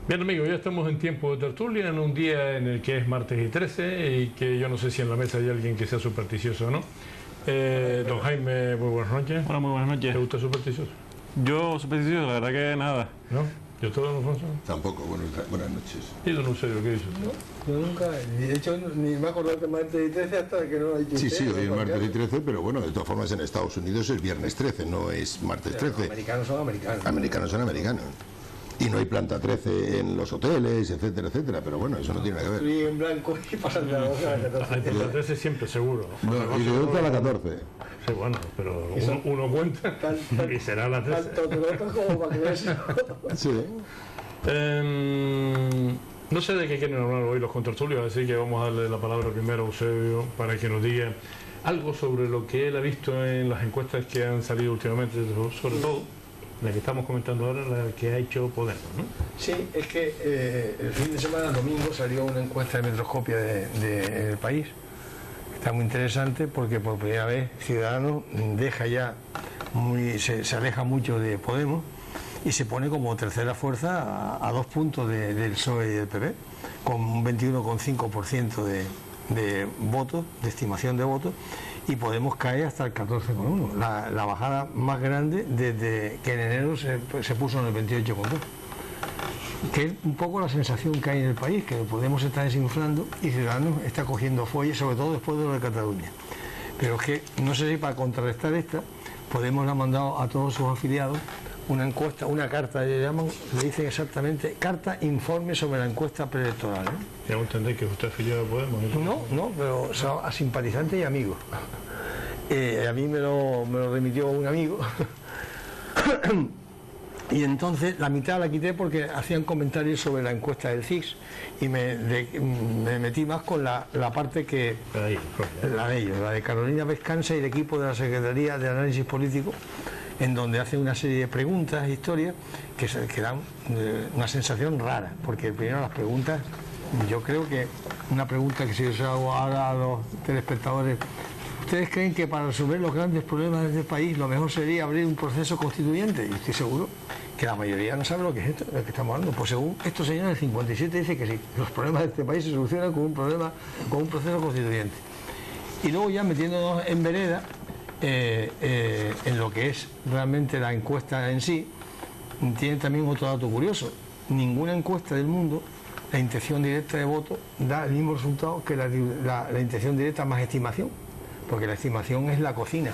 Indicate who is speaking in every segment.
Speaker 1: Bien, amigos, ya estamos en tiempo de tertulia, en un día en el que es martes y 13 y que yo no sé si en la mesa hay alguien que sea supersticioso o no. Don Jaime, muy buenas noches.
Speaker 2: Hola, muy buenas noches.
Speaker 1: ¿Te gusta supersticioso?
Speaker 2: Yo supersticioso, la verdad que nada.
Speaker 1: ¿No? ¿Yo todo, don Alfonso?
Speaker 3: Tampoco, buenas noches.
Speaker 1: ¿Y don Eusebio, qué dice usted?
Speaker 4: No, yo nunca, de hecho ni me acuerdo de martes y 13 hasta que no lo ha dicho
Speaker 3: Sí,
Speaker 4: usted,
Speaker 3: sí, hoy es
Speaker 4: ¿no?
Speaker 3: martes y 13, pero bueno, de todas formas en Estados Unidos es viernes 13, no es martes
Speaker 4: Pero
Speaker 3: 13.
Speaker 4: los americanos son americanos.
Speaker 3: Americanos son americanos. Y no hay planta 13 en los hoteles, etcétera, etcétera, pero bueno, eso no tiene nada que ver.
Speaker 4: Estoy en blanco y pasan de la 12 a la 14.
Speaker 1: Hay planta 13 siempre, seguro.
Speaker 3: No, y de 12 a la 14.
Speaker 1: Sí, bueno, pero
Speaker 4: Eso-
Speaker 1: uno cuenta y será la 13.
Speaker 4: Tanto trotos como para que eso.
Speaker 3: Sí.
Speaker 1: No sé de qué quieren hablar hoy los contertulios, así que vamos a darle la palabra primero a Eusebio para que nos diga algo sobre lo que él ha visto en las encuestas que han salido últimamente, sobre todo la que estamos comentando ahora, la que ha hecho Podemos, ¿no?
Speaker 4: Sí, es que el fin de semana, el domingo, salió una encuesta de Metroscopia del país. Está muy interesante porque por primera vez Ciudadanos deja ya, se aleja mucho de Podemos y se pone como tercera fuerza a 2 puntos del PSOE y del PP, con un 21,5% de votos, de estimación de votos, y Podemos caer hasta el 14,1%. La bajada más grande desde que en enero se puso en el 28,2%. Que es un poco la sensación que hay en el país, que Podemos está desinflando y Ciudadanos está cogiendo fuelle, sobre todo después de lo de Cataluña. Pero es que, no sé si para contrarrestar esta, Podemos le ha mandado a todos sus afiliados una encuesta, una carta, le dicen exactamente, carta informe sobre la encuesta preelectoral.
Speaker 1: Ya entendéis que usted es afiliado de Podemos.
Speaker 4: No, pero son a simpatizantes y amigos. A mí me lo remitió un amigo. Y entonces la mitad la quité porque hacían comentarios sobre la encuesta del CIS y me metí más con la parte que la de ellos, la de Carolina Vescanza y el equipo de la Secretaría de Análisis Político, en donde hace una serie de preguntas e historias que dan una sensación rara, porque primero las preguntas, yo creo que una pregunta que si yo hago ahora a los telespectadores: ¿ustedes creen que para resolver los grandes problemas de este país lo mejor sería abrir un proceso constituyente? Y estoy seguro que la mayoría no sabe lo que es esto, de lo que estamos hablando. Pues según estos señores, el 57 dice que sí, los problemas de este país se solucionan con un proceso constituyente. Y luego ya metiéndonos en vereda, en lo que es realmente la encuesta en sí, tiene también otro dato curioso. Ninguna encuesta del mundo, la intención directa de voto da el mismo resultado que la intención directa más estimación, porque la estimación es la cocina.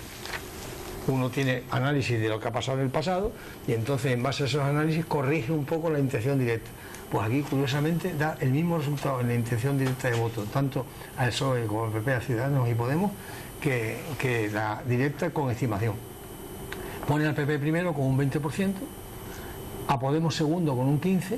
Speaker 4: Uno tiene análisis de lo que ha pasado en el pasado y entonces en base a esos análisis corrige un poco la intención directa. Pues aquí curiosamente da el mismo resultado en la intención directa de voto, tanto al PSOE como al PP, a Ciudadanos y Podemos, que la directa con estimación. Pone al PP primero con un 20%, a Podemos segundo con un 15%,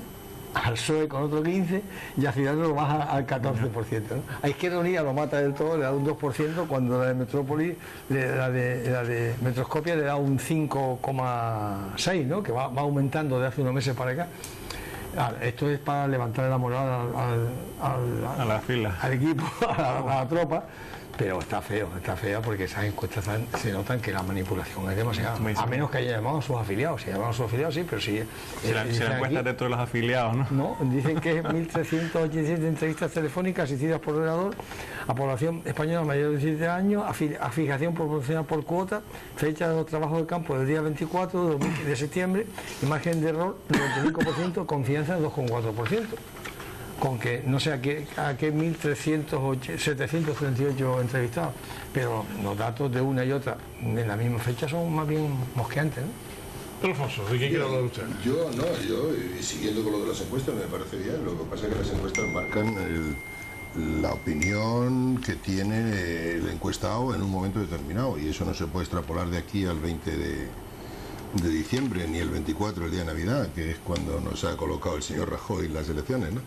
Speaker 4: al PSOE con otro 15% y a Ciudadanos lo baja al 14%, ¿no? A Izquierda Unida lo mata del todo, le da un 2%, cuando la de Metrópolis, la de Metroscopia le da un 5,6%, ¿no? Que va aumentando de hace unos meses para acá. Esto es para levantar la moral
Speaker 2: A la fila.
Speaker 4: al equipo, a la tropa. Pero está feo porque esas encuestas se notan que la manipulación es demasiada. A menos que haya llamado a sus afiliados. Si llaman a sus afiliados, sí, pero si
Speaker 2: la encuesta dentro de los afiliados, ¿no?
Speaker 4: No, dicen que es 1.387 entrevistas telefónicas asistidas por ordenador a población española mayor de 17 años, a fijación proporcional por cuota, fecha de los trabajos de campo del día 24 de septiembre, y margen de error 95%, confianza del 2,4%. Con que no sé a qué 738 entrevistados, pero los datos de una y otra en la misma fecha son más bien mosqueantes, ¿no?
Speaker 1: Pero Alfonso, ¿de qué quiere hablar usted?
Speaker 3: Yo, siguiendo con lo de las encuestas, me parece bien. Lo que pasa es que las encuestas marcan la opinión que tiene el encuestado en un momento determinado, y eso no se puede extrapolar de aquí al 20 de diciembre, ni el 24, el día de Navidad, que es cuando nos ha colocado el señor Rajoy en las elecciones, ¿no?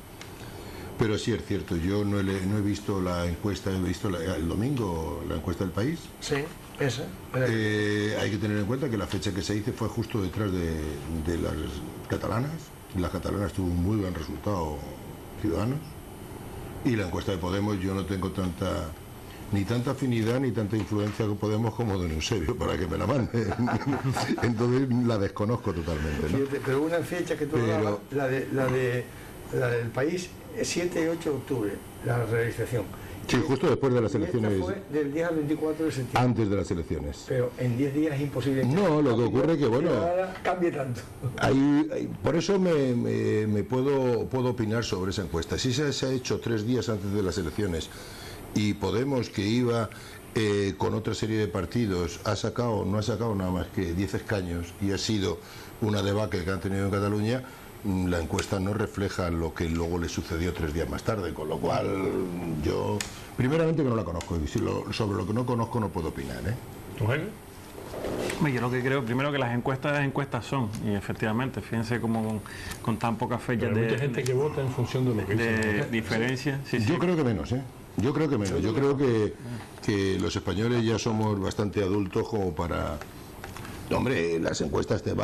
Speaker 3: Pero sí es cierto, yo no he visto la encuesta, he visto el domingo la encuesta del país.
Speaker 4: Sí, esa.
Speaker 3: Hay que tener en cuenta que la fecha que se hizo fue justo detrás de las catalanas. Las catalanas tuvo un muy buen resultado Ciudadanos. Y la encuesta de Podemos yo no tengo tanta ni tanta afinidad ni tanta influencia con Podemos como don Eusebio, para que me la mande. Entonces la desconozco totalmente, ¿no?
Speaker 4: Pero una fecha que tú hablabas, la del país, 7 y 8 de octubre, la realización.
Speaker 3: Sí, justo después de las elecciones.
Speaker 4: Esta fue del 10 al 24 de septiembre.
Speaker 3: Antes de las elecciones.
Speaker 4: Pero en 10 días es imposible.
Speaker 3: No, lo que ocurre es que, bueno,
Speaker 4: ahora cambie tanto.
Speaker 3: Por eso me puedo opinar sobre esa encuesta. Si se ha hecho 3 días antes de las elecciones y Podemos, que iba con otra serie de partidos, no ha sacado nada más que 10 escaños y ha sido una debacle que han tenido en Cataluña, la encuesta no refleja lo que luego le sucedió 3 días más tarde, con lo cual yo, primeramente, que no la conozco, y sobre lo que no conozco no puedo opinar, ¿eh?
Speaker 1: Bueno.
Speaker 2: Yo lo que creo, primero, que las encuestas son, y efectivamente, fíjense como con tan pocas fechas
Speaker 1: hay mucha gente que vota en función de lo que
Speaker 2: de diferencia. Sí,
Speaker 3: yo creo que menos, ¿eh? Yo creo que menos. Yo creo que los españoles ya somos bastante adultos como para... Hombre, las encuestas te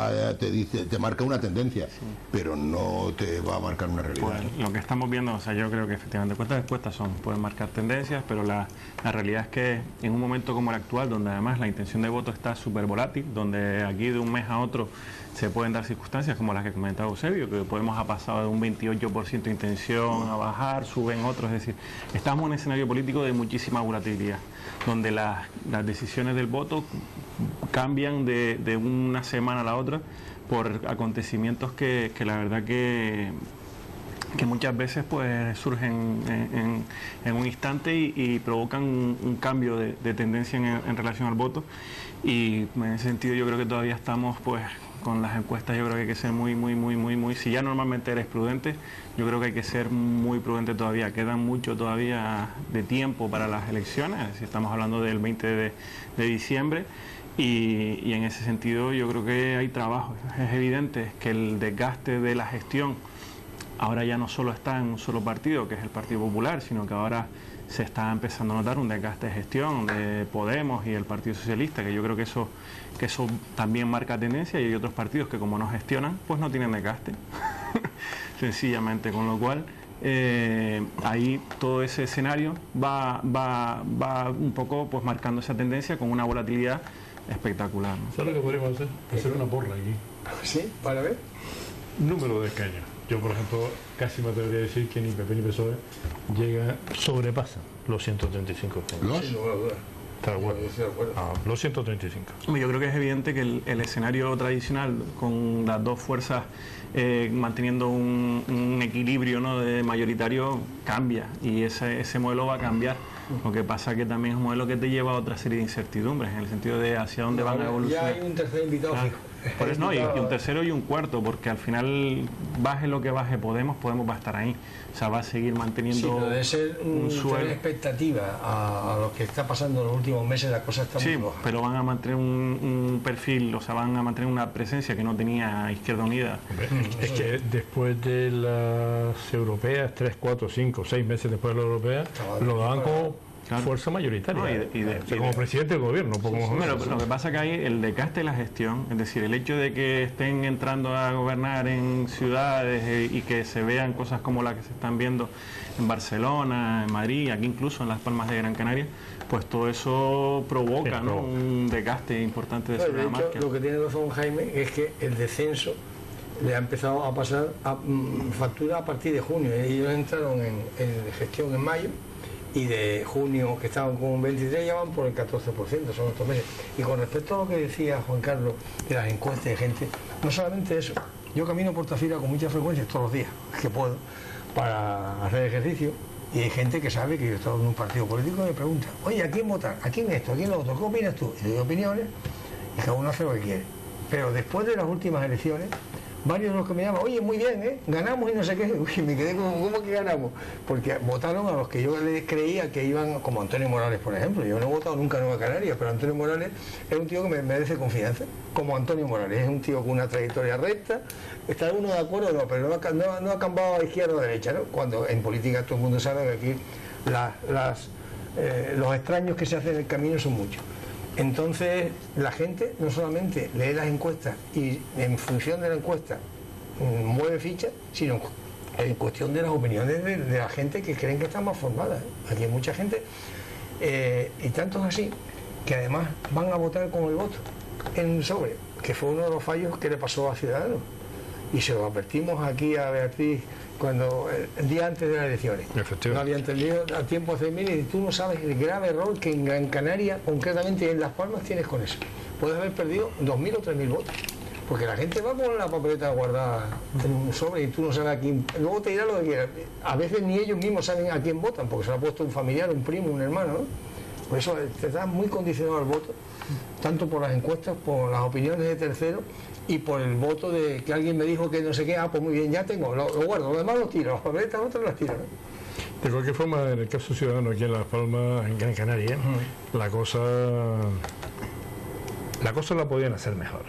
Speaker 3: marca una tendencia, pero no te va a marcar una realidad.
Speaker 2: Pues lo que estamos viendo, o sea, yo creo que efectivamente encuestas pueden marcar tendencias, pero la realidad es que en un momento como el actual, donde además la intención de voto está súper volátil, donde aquí de un mes a otro se pueden dar circunstancias como las que comentaba Eusebio, que Podemos ha pasado de un 28% de intención a bajar, suben otros, es decir, estamos en un escenario político de muchísima volatilidad, donde las decisiones del voto cambian de una semana a la otra por acontecimientos que la verdad que muchas veces pues surgen en un instante y provocan un cambio de tendencia en relación al voto, y en ese sentido yo creo que todavía estamos pues con las encuestas. Yo creo que hay que ser muy, si ya normalmente eres prudente, yo creo que hay que ser muy prudente todavía. Quedan mucho todavía de tiempo para las elecciones, es decir, estamos hablando del 20 de diciembre, y en ese sentido yo creo que hay trabajo. Es evidente que el desgaste de la gestión ahora ya no solo está en un solo partido, que es el Partido Popular, sino que ahora se está empezando a notar un desgaste de gestión de Podemos y el Partido Socialista, que yo creo que eso también marca tendencia, y hay otros partidos que, como no gestionan, pues no tienen desgaste, sencillamente, con lo cual ahí todo ese escenario va un poco pues marcando esa tendencia con una volatilidad espectacular, ¿no?
Speaker 1: ¿Sabes lo que podríamos hacer? Hacer una porra aquí.
Speaker 4: Sí, para ver.
Speaker 1: Número de escaños. Yo, por ejemplo, casi me atrevería a decir que ni PP ni PSOE sobrepasa los 135 escaños.
Speaker 4: Sí, no me lo duda.
Speaker 1: ¿Está de acuerdo?
Speaker 4: Estoy de acuerdo.
Speaker 1: Los 135.
Speaker 2: Yo creo que es evidente que el escenario tradicional, con las dos fuerzas manteniendo un equilibrio, ¿no?, de mayoritario, cambia, y ese modelo va a cambiar. Lo que pasa es que también es un modelo que te lleva a otra serie de incertidumbres, en el sentido de hacia dónde van a evolucionar.
Speaker 4: Ya hay un tercer invitado fijo.
Speaker 2: Por eso, no, y un tercero y un cuarto, porque al final, baje lo que baje Podemos va a estar ahí. O sea, va a seguir manteniendo
Speaker 4: debe ser
Speaker 2: un suelo.
Speaker 4: Expectativa a lo que está pasando en los últimos meses, la cosa está muy baja.
Speaker 2: Pero van a mantener un perfil, o sea, van a mantener una presencia que no tenía Izquierda Unida.
Speaker 1: Es que después de las europeas, 3, 4, 5, 6 meses después de las europeas, lo daban como fuerza mayoritaria. No, como presidente del gobierno, poco más o menos.
Speaker 2: Lo que pasa es que hay el desgaste de la gestión, es decir, el hecho de que estén entrando a gobernar en ciudades y que se vean cosas como las que se están viendo en Barcelona, en Madrid, aquí incluso en Las Palmas de Gran Canaria, pues todo eso provoca, ¿no?, un desgaste importante de la marca.
Speaker 4: Lo que tiene razón Jaime es que el descenso le ha empezado a pasar factura a partir de junio. Ellos entraron en gestión en mayo, y de junio, que estaban con un 23, ya van por el 14%, son estos meses. Y con respecto a lo que decía Juan Carlos de las encuestas de gente, no solamente eso, yo camino por Tafira con mucha frecuencia todos los días que puedo para hacer ejercicio, y hay gente que sabe que yo he estado en un partido político y me pregunta, oye, ¿a quién votar? ¿A quién esto? ¿A quién lo otro? ¿Qué opinas tú? Y doy opiniones y cada uno hace lo que quiere. Pero después de las últimas elecciones, varios de los que me llaman, oye, muy bien, ganamos y no sé qué. Uy, me quedé como, ¿cómo que ganamos? Porque votaron a los que yo les creía que iban, como Antonio Morales, por ejemplo. Yo no he votado nunca en Nueva Canarias, pero Antonio Morales es un tío que me merece confianza. Como Antonio Morales, es un tío con una trayectoria recta. Está uno de acuerdo, no, pero no ha cambiado a izquierda o a derecha, ¿no? Cuando en política todo el mundo sabe que aquí los extraños que se hacen en el camino son muchos. Entonces, la gente no solamente lee las encuestas y en función de la encuesta mueve fichas, sino en cuestión de las opiniones de la gente que creen que está más formada. Aquí hay mucha gente Y tanto es así que además van a votar con el voto en un sobre, que fue uno de los fallos que le pasó a Ciudadanos. Y se lo advertimos aquí a Beatriz cuando el día antes de las elecciones. No había entendido a tiempo de mil, y tú no sabes el grave error que en Gran Canaria, concretamente en Las Palmas, tienes con eso. Puedes haber perdido 2.000 o 3.000 votos. Porque la gente va con la papeleta guardada en un sobre y tú no sabes a quién. Luego te dirá lo que quieras. A veces ni ellos mismos saben a quién votan, porque se lo ha puesto un familiar, un primo, un hermano, ¿no? Por eso te está muy condicionado al voto, tanto por las encuestas, por las opiniones de terceros y por el voto de que alguien me dijo que no sé qué. Pues muy bien, ya tengo, lo guardo, lo demás lo tiro, las papeletas otras las tiro, ¿no?
Speaker 1: De cualquier forma, en el caso ciudadano aquí en Las Palmas, en Gran Canaria, la cosa la podían hacer mejor.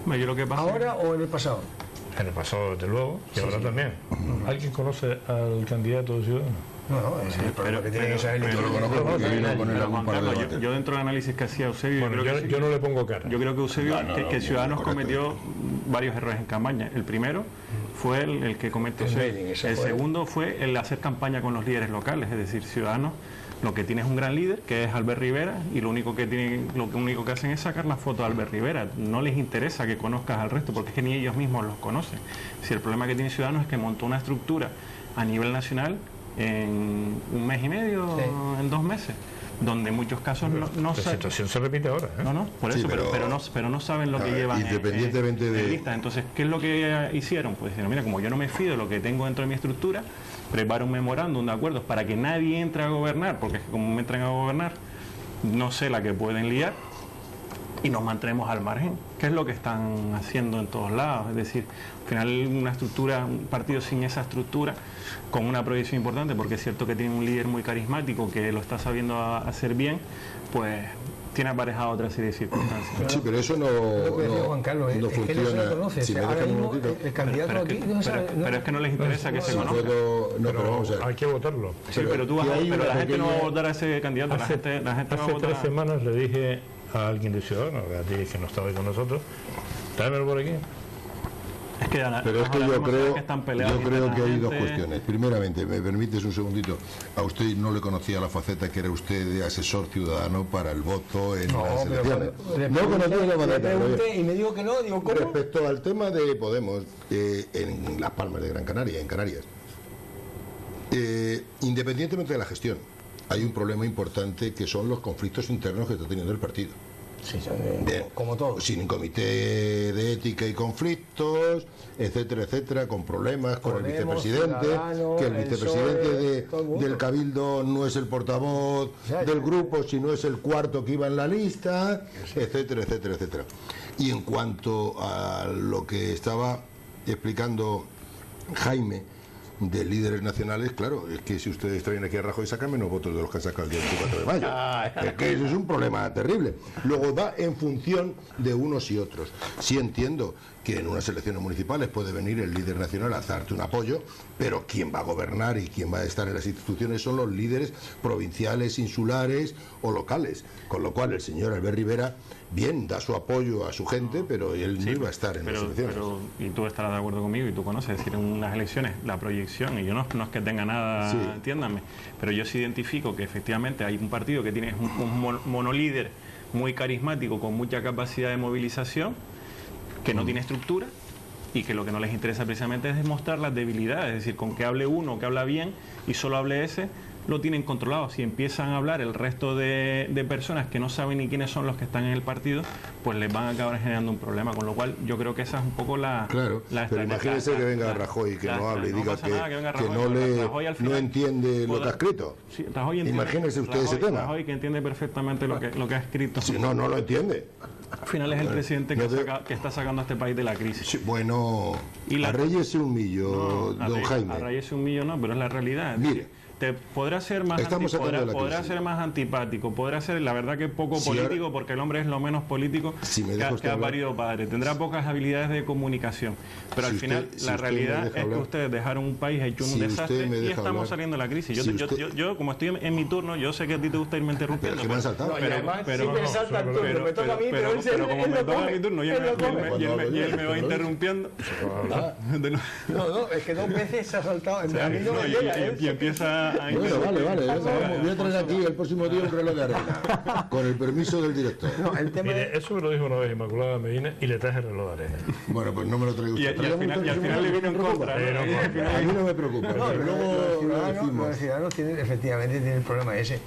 Speaker 2: Yo lo que pasa
Speaker 4: ¿Ahora o en el pasado?
Speaker 1: En el pasado, desde luego, y ahora también. ¿Alguien conoce al candidato de Ciudadanos?
Speaker 4: No, es el problema que tiene esa élite.
Speaker 3: Yo lo conozco porque vino con él algún par de debates.
Speaker 2: yo dentro del análisis que hacía Eusebio,
Speaker 1: Bueno, yo no le pongo cara.
Speaker 2: yo creo que Eusebio, que Ciudadanos
Speaker 3: correcto.
Speaker 2: cometió varios errores en campaña. El primero fue el que cometió Eusebio. El segundo fue el hacer campaña con los líderes locales, es decir, Ciudadanos lo que tiene es un gran líder, que es Albert Rivera, y lo único que hacen es sacar la foto de Albert Rivera. No les interesa que conozcas al resto, porque es que ni ellos mismos los conocen. Si el problema que tiene Ciudadanos es que montó una estructura a nivel nacional en un mes y medio, en 2 meses, donde en muchos casos no
Speaker 1: La situación se repite ahora, ¿eh?
Speaker 2: No, por eso,
Speaker 3: Sí,
Speaker 2: pero no saben lo que llevan
Speaker 3: independientemente de
Speaker 2: lista. Entonces, ¿qué es lo que hicieron? Pues dijeron, mira, como yo no me fío de lo que tengo dentro de mi estructura, preparo un memorándum de acuerdos para que nadie entre a gobernar, porque es que como me entran a gobernar, no sé la que pueden liar, y nos mantenemos al margen, que es lo que están haciendo en todos lados. Es decir, al final una estructura, un partido sin esa estructura, con una proyección importante, porque es cierto que tiene un líder muy carismático que lo está sabiendo hacer bien, pues tiene aparejado otra serie de circunstancias.
Speaker 3: Sí, pero eso no
Speaker 4: Juan Carlos,
Speaker 3: no
Speaker 4: es que no se
Speaker 3: funciona.
Speaker 4: le conoce.
Speaker 3: Si me
Speaker 4: Ahora
Speaker 3: dejan un
Speaker 4: mismo
Speaker 3: momentito.
Speaker 4: el candidato aquí no sabe.
Speaker 2: Pero es que no les interesa que se
Speaker 3: Si
Speaker 2: conozca.
Speaker 3: puedo- no, pero vamos a ver.
Speaker 1: Hay que votarlo.
Speaker 2: Sí, pero tú
Speaker 3: que hay
Speaker 2: pero la
Speaker 3: una
Speaker 2: gente no va a
Speaker 3: pequeña-
Speaker 2: votar a ese candidato, la gente va a
Speaker 1: Hace
Speaker 2: votar
Speaker 1: 3 semanas le dije a alguien de Ciudadanos, a ti que no estaba ahí con nosotros, tráemelo por aquí.
Speaker 2: Es que
Speaker 3: Pero es que yo creo que hay dos
Speaker 2: internamente.
Speaker 3: cuestiones. Primeramente, me permites un segundito, a usted no le conocía la faceta que era usted de asesor ciudadano para el voto en las elecciones. No conocía la
Speaker 4: Le
Speaker 3: faceta.
Speaker 4: pregunté y me dijo que no, digo, ¿cómo?
Speaker 3: Respecto al tema de Podemos, en Las Palmas de Gran Canaria, en Canarias, independientemente de la gestión, hay un problema importante que son los conflictos internos que está teniendo el partido.
Speaker 4: Sí,
Speaker 3: Bien,
Speaker 4: como todo.
Speaker 3: sin comité de ética y conflictos, etcétera, etcétera, con problemas con el
Speaker 4: Podemos,
Speaker 3: vicepresidente,
Speaker 4: Ciudadanos,
Speaker 3: que el
Speaker 4: el
Speaker 3: vicepresidente
Speaker 4: PSOE, todo el mundo.
Speaker 3: del Cabildo no es el portavoz
Speaker 4: Ya,
Speaker 3: del
Speaker 4: ya.
Speaker 3: grupo, sino es el cuarto que iba en la lista, etcétera, etcétera, etcétera. Y en cuanto a lo que estaba explicando Jaime, de líderes nacionales, claro, es que si ustedes traen aquí a Rajoy, sacan menos votos de los que han sacado el día 24 de mayo. Es que eso es un problema terrible. Luego va en función de unos y otros. Sí entiendo que en unas elecciones municipales puede venir el líder nacional a darte un apoyo, pero quien va a gobernar y quien va a estar en las instituciones son los líderes provinciales, insulares o locales. Con lo cual el señor Albert Rivera, bien, da su apoyo a su gente, pero él no iba a estar en las elecciones.
Speaker 2: Y tú estarás de acuerdo conmigo y tú conoces, es decir, en unas elecciones la proyección, y yo no es que tenga nada,
Speaker 3: Sí.
Speaker 2: entiéndanme, pero yo sí identifico que efectivamente hay un partido que tiene un monolíder muy carismático, con mucha capacidad de movilización, que no tiene estructura y que lo que no les interesa precisamente es demostrar las debilidades, es decir, con que hable uno, que habla bien y solo hable ese, lo tienen controlado. Si empiezan a hablar el resto de personas que no saben ni quiénes son los que están en el partido, pues les van a acabar generando un problema, con lo cual yo creo que esa es un poco la...
Speaker 3: Claro, pero imagínese que venga Rajoy, que no hable y diga que no entiende lo que ha escrito.
Speaker 2: Sí, Rajoy entiende,
Speaker 3: Imagínese usted ese tema.
Speaker 2: Rajoy que entiende perfectamente lo que ha escrito.
Speaker 3: Si no lo entiende.
Speaker 2: Al final es el presidente que está sacando a este país de la crisis.
Speaker 3: Sí, bueno, a Reyes un millo,
Speaker 2: No,
Speaker 3: don Jaime.
Speaker 2: A Reyes un millón no, pero es la realidad.
Speaker 3: Mire,
Speaker 2: te podrá ser más podrá ser más antipático, podrá ser la verdad que poco político,
Speaker 3: ahora,
Speaker 2: porque el hombre es lo menos político que ha parido padre, tendrá pocas habilidades de comunicación, pero al final la realidad es que ustedes dejaron un país hecho un desastre y estamos saliendo de la crisis. Yo como estoy en mi turno, yo sé que a ti te gusta irme interrumpiendo,
Speaker 3: pero me han saltado.
Speaker 4: Pero me salta el turno, me toca a mí, pero
Speaker 2: como me toca mi turno y él me va interrumpiendo.
Speaker 4: No, es que 2 veces se ha saltado, a mí no me llega,
Speaker 2: y empieza
Speaker 3: Bueno, vale. Voy a traer aquí el próximo día un reloj de arena. Con el permiso del director.
Speaker 4: No, el tema
Speaker 1: Mire, eso me lo dijo una vez Inmaculada Medina y le traje el reloj de arena.
Speaker 3: Bueno, pues no me lo traigo usted.
Speaker 2: Y al final le vino en contra.
Speaker 3: A mí no me preocupa.
Speaker 4: No,
Speaker 3: pero luego
Speaker 4: los ciudadanos tienen, efectivamente tienen el problema ese,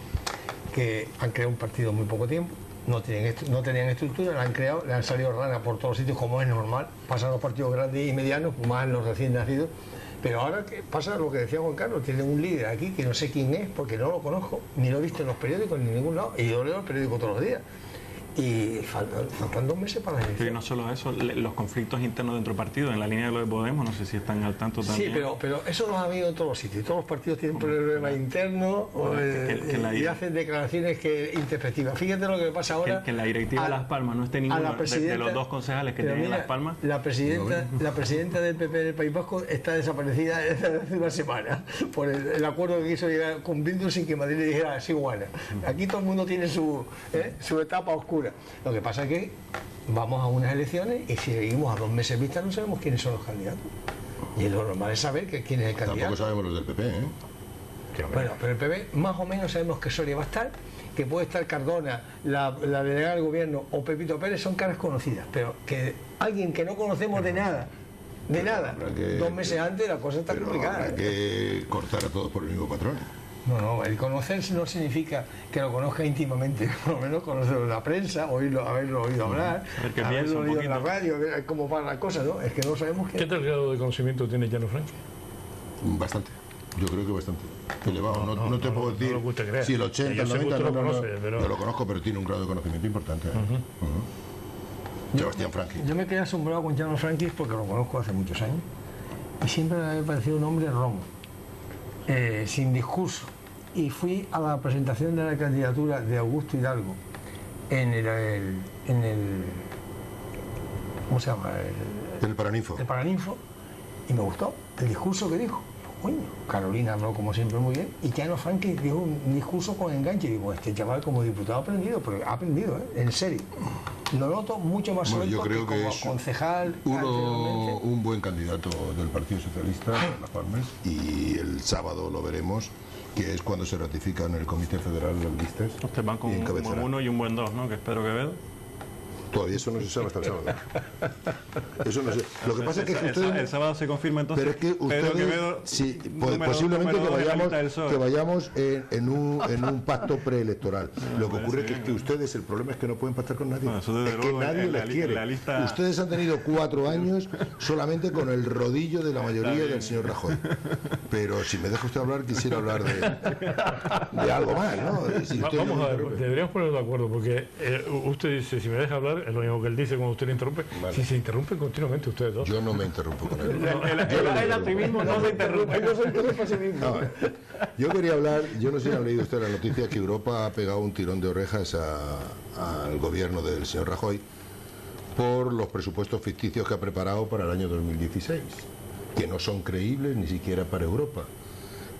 Speaker 4: que han creado un partido muy poco tiempo, no tenían estructura, la han creado, le han salido rana por todos sitios, como es normal, pasan los partidos grandes y medianos, más los recién nacidos, pero ahora que pasa lo que decía Juan Carlos, tienen un líder aquí que no sé quién es, porque no lo conozco, ni lo he visto en los periódicos ni en ningún lado, y yo leo el periódico todos los días. Y faltan 2 meses para las elecciones.
Speaker 2: Pero no solo eso, los conflictos internos dentro del partido, en la línea de lo de Podemos, no sé si están al tanto también.
Speaker 4: Sí, pero eso los ha habido en todos los sitios. Todos los partidos tienen problemas internos y hacen declaraciones intempestivas. Fíjate lo que pasa ahora.
Speaker 2: Que en la directiva de Las Palmas no esté ninguno de los 2 concejales que tienen en Las Palmas.
Speaker 4: La presidenta del PP del País Vasco está desaparecida desde hace una semana por el acuerdo que quiso llegar con Bildu sin que Madrid le dijera es igual. Aquí todo el mundo tiene su etapa oscura. Lo que pasa es que vamos a unas elecciones y si seguimos a 2 meses vista no sabemos quiénes son los candidatos. Y lo normal es saber quién es el candidato.
Speaker 3: Tampoco sabemos los del PP, ¿eh?
Speaker 4: Bueno, pero el PP más o menos sabemos que Soria va a estar, que puede estar Cardona, la delegada del gobierno o Pepito Pérez, son caras conocidas, pero que alguien que no conocemos de nada, 2 meses antes la cosa está complicada.
Speaker 3: Habrá que cortar a todos por el mismo patrón.
Speaker 4: No, el conocer no significa que lo conozca íntimamente, por lo menos conocerlo en la prensa, haberlo oído hablar, haberlo oído en la radio, ver cómo van las cosas, ¿no? Es que no sabemos
Speaker 1: ¿Qué tal grado de conocimiento tiene Llano Franchi?
Speaker 3: Bastante, yo creo que bastante. Elevado, no te puedo decir si el 80, el 90, yo lo conozco, pero tiene un grado de conocimiento importante. Sebastián Franqui.
Speaker 4: Yo me quedé asombrado con Llano Franqui porque lo conozco hace muchos años y siempre me ha parecido un hombre romo. Sin discurso, y fui a la presentación de la candidatura de Augusto Hidalgo en el ¿cómo se llama?
Speaker 3: El Paraninfo.
Speaker 4: El Paraninfo, y me gustó el discurso que dijo. Coño, Carolina habló como siempre muy bien y Llano Franqui dijo un discurso con enganche. Y digo, este chaval como diputado ha aprendido, pero ha aprendido, en serio. Lo noto mucho más suelto
Speaker 3: yo creo que
Speaker 4: como
Speaker 3: es
Speaker 4: concejal.
Speaker 3: Un buen candidato del Partido Socialista en Las Palmas, y el sábado lo veremos, que es cuando se ratifica en el Comité Federal las listas.
Speaker 2: Ustedes van con un buen 1 y un buen 2, ¿no? Que es Pedro Quevedo.
Speaker 3: Todavía eso no se sabe hasta el sábado. Eso no sé. Lo que pasa es que ustedes...
Speaker 2: El sábado se confirma entonces.
Speaker 3: Pero es que ustedes...
Speaker 2: Pedro Quevedo,
Speaker 3: sí, posiblemente que vayamos en un pacto preelectoral. Lo que ocurre es que ustedes, el problema es que no pueden pactar con nadie. Es que nadie les quiere. Ustedes han tenido 4 años solamente con el rodillo de la mayoría del señor Rajoy. Pero si me deja usted hablar, quisiera hablar de algo más, ¿no?
Speaker 1: Vamos a ver, deberíamos ponernos de acuerdo, porque usted dice, si me deja hablar, es lo mismo que él dice cuando usted le interrumpe. Vale. Si se interrumpen continuamente ustedes dos.
Speaker 3: Yo no me interrumpo con él.
Speaker 2: El activismo no se interrumpe.
Speaker 4: No se interrumpe a sí mismo.
Speaker 3: No, yo quería hablar, yo no sé si han leído ustedes la noticia, que Europa ha pegado un tirón de orejas al gobierno del señor Rajoy por los presupuestos ficticios que ha preparado para el año 2016, que no son creíbles ni siquiera para Europa,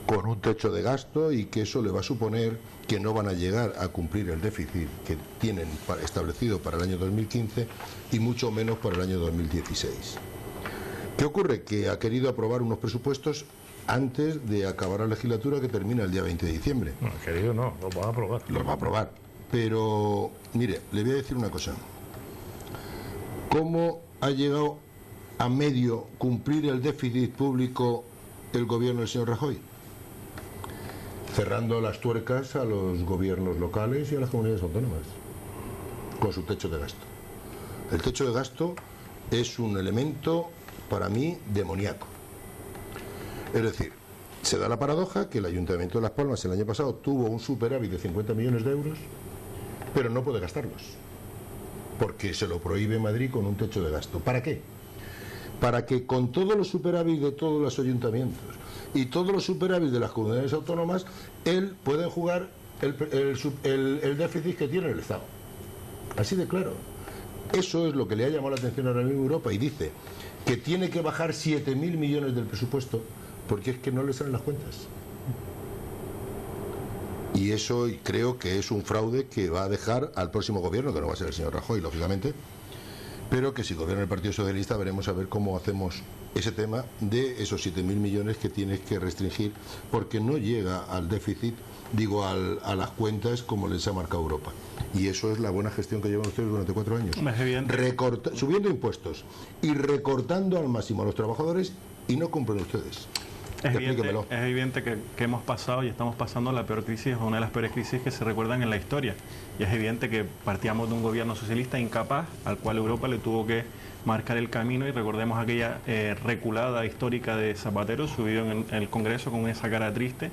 Speaker 3: con un techo de gasto, y que eso le va a suponer que no van a llegar a cumplir el déficit que tienen establecido para el año 2015 y mucho menos para el año 2016. ¿Qué ocurre? Que ha querido aprobar unos presupuestos antes de acabar la legislatura, que termina el día 20 de diciembre.
Speaker 1: No, querido, no, los va a aprobar.
Speaker 3: Los va a aprobar. Pero, mire, le voy a decir una cosa. ¿Cómo ha llegado a medio cumplir el déficit público el gobierno del señor Rajoy? Cerrando las tuercas a los gobiernos locales y a las comunidades autónomas, con su techo de gasto. El techo de gasto es un elemento, para mí, demoníaco. Es decir, se da la paradoja que el Ayuntamiento de Las Palmas el año pasado tuvo un superávit de 50 millones de euros, pero no puede gastarlos, porque se lo prohíbe Madrid con un techo de gasto. ¿Para qué? Para que con todos los superávit de todos los ayuntamientos y todos los superávit de las comunidades autónomas, él puede jugar el déficit que tiene el Estado. Así de claro. Eso es lo que le ha llamado la atención ahora mismo Europa, y dice que tiene que bajar 7.000 millones del presupuesto porque es que no le salen las cuentas. Y eso creo que es un fraude que va a dejar al próximo gobierno, que no va a ser el señor Rajoy, lógicamente, pero que si gobierna el Partido Socialista veremos a ver cómo hacemos ese tema de esos 7.000 millones que tienes que restringir, porque no llega al déficit, digo, a las cuentas como les ha marcado Europa. Y eso es la buena gestión que llevan ustedes durante 4 años. Subiendo impuestos y recortando al máximo a los trabajadores, y no cumplen ustedes.
Speaker 2: Es evidente que hemos pasado y estamos pasando la peor crisis, una de las peores crisis que se recuerdan en la historia. Y es evidente que partíamos de un gobierno socialista incapaz, al cual Europa le tuvo que marcar el camino, y recordemos aquella reculada histórica de Zapatero, subido en el Congreso con esa cara triste,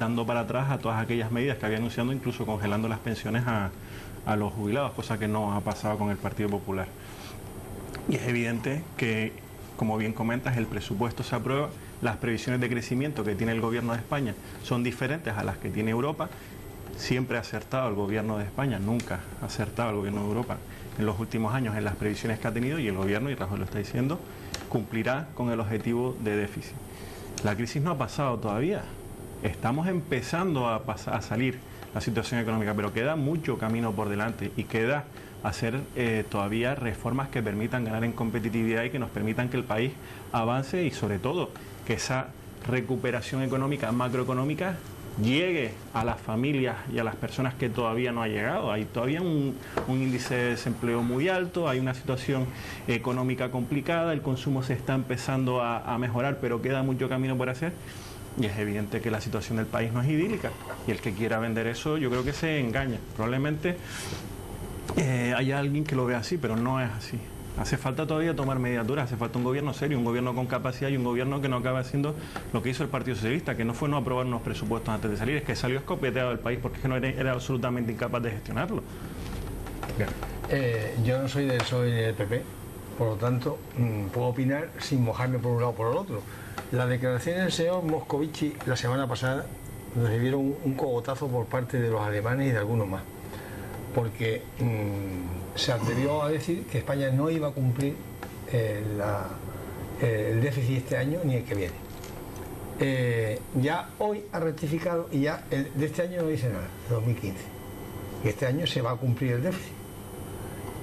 Speaker 2: dando para atrás a todas aquellas medidas que había anunciado, incluso congelando las pensiones a los jubilados, cosa que no ha pasado con el Partido Popular. Y es evidente que, como bien comentas, el presupuesto se aprueba, las previsiones de crecimiento que tiene el gobierno de España son diferentes a las que tiene Europa. Siempre ha acertado el gobierno de España, nunca ha acertado el gobierno de Europa en los últimos años en las previsiones que ha tenido, y el gobierno, y Rajoy lo está diciendo, cumplirá con el objetivo de déficit. La crisis no ha pasado todavía, estamos empezando a salir la situación económica, pero queda mucho camino por delante y queda hacer todavía reformas que permitan ganar en competitividad y que nos permitan que el país avance, y sobre todo que esa recuperación económica, macroeconómica, llegue a las familias y a las personas que todavía no ha llegado. Hay todavía un índice de desempleo muy alto, hay una situación económica complicada, el consumo se está empezando a mejorar, pero queda mucho camino por hacer, y es evidente que la situación del país no es idílica, y el que quiera vender eso yo creo que se engaña. Probablemente hay alguien que lo vea así, pero no es así. Hace falta todavía tomar medidas duras, hace falta un gobierno serio, un gobierno con capacidad, y un gobierno que no acabe haciendo lo que hizo el Partido Socialista, que no fue no aprobar unos presupuestos antes de salir, es que salió escopeteado del país porque era absolutamente incapaz de gestionarlo.
Speaker 4: Yo no soy del PSOE ni del PP, por lo tanto puedo opinar sin mojarme por un lado o por el otro. Las declaraciones del señor Moscovici la semana pasada recibieron un cogotazo por parte de los alemanes y de algunos más, porque se atrevió a decir que España no iba a cumplir el déficit este año ni el que viene. Ya hoy ha rectificado, y ya de este año no dice nada, de 2015. Y este año se va a cumplir el déficit.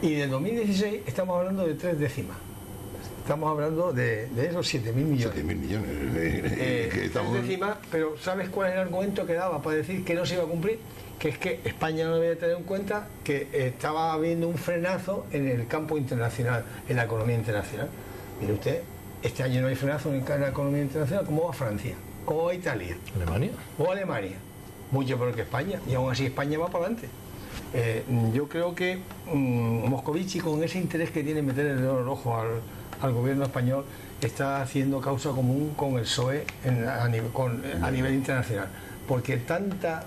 Speaker 4: Y del 2016 estamos hablando de 3 décimas. Estamos hablando de esos 7.000 millones.
Speaker 3: 7.000 millones.
Speaker 4: 3 décimas, pero ¿sabes cuál es el argumento que daba para decir que no se iba a cumplir? Que es que España no debía tener en cuenta que estaba habiendo un frenazo en el campo internacional, en la economía internacional. Mire usted, este año no hay frenazo en la economía internacional. ¿Cómo va Francia? ¿Cómo va Italia?
Speaker 1: ¿Alemania?
Speaker 4: O Alemania. Mucho peor que España, y aún así España va para adelante. Yo creo que Moscovici, con ese interés que tiene en meter el dedo en el ojo al gobierno español, está haciendo causa común con el PSOE a nivel internacional. Porque tanta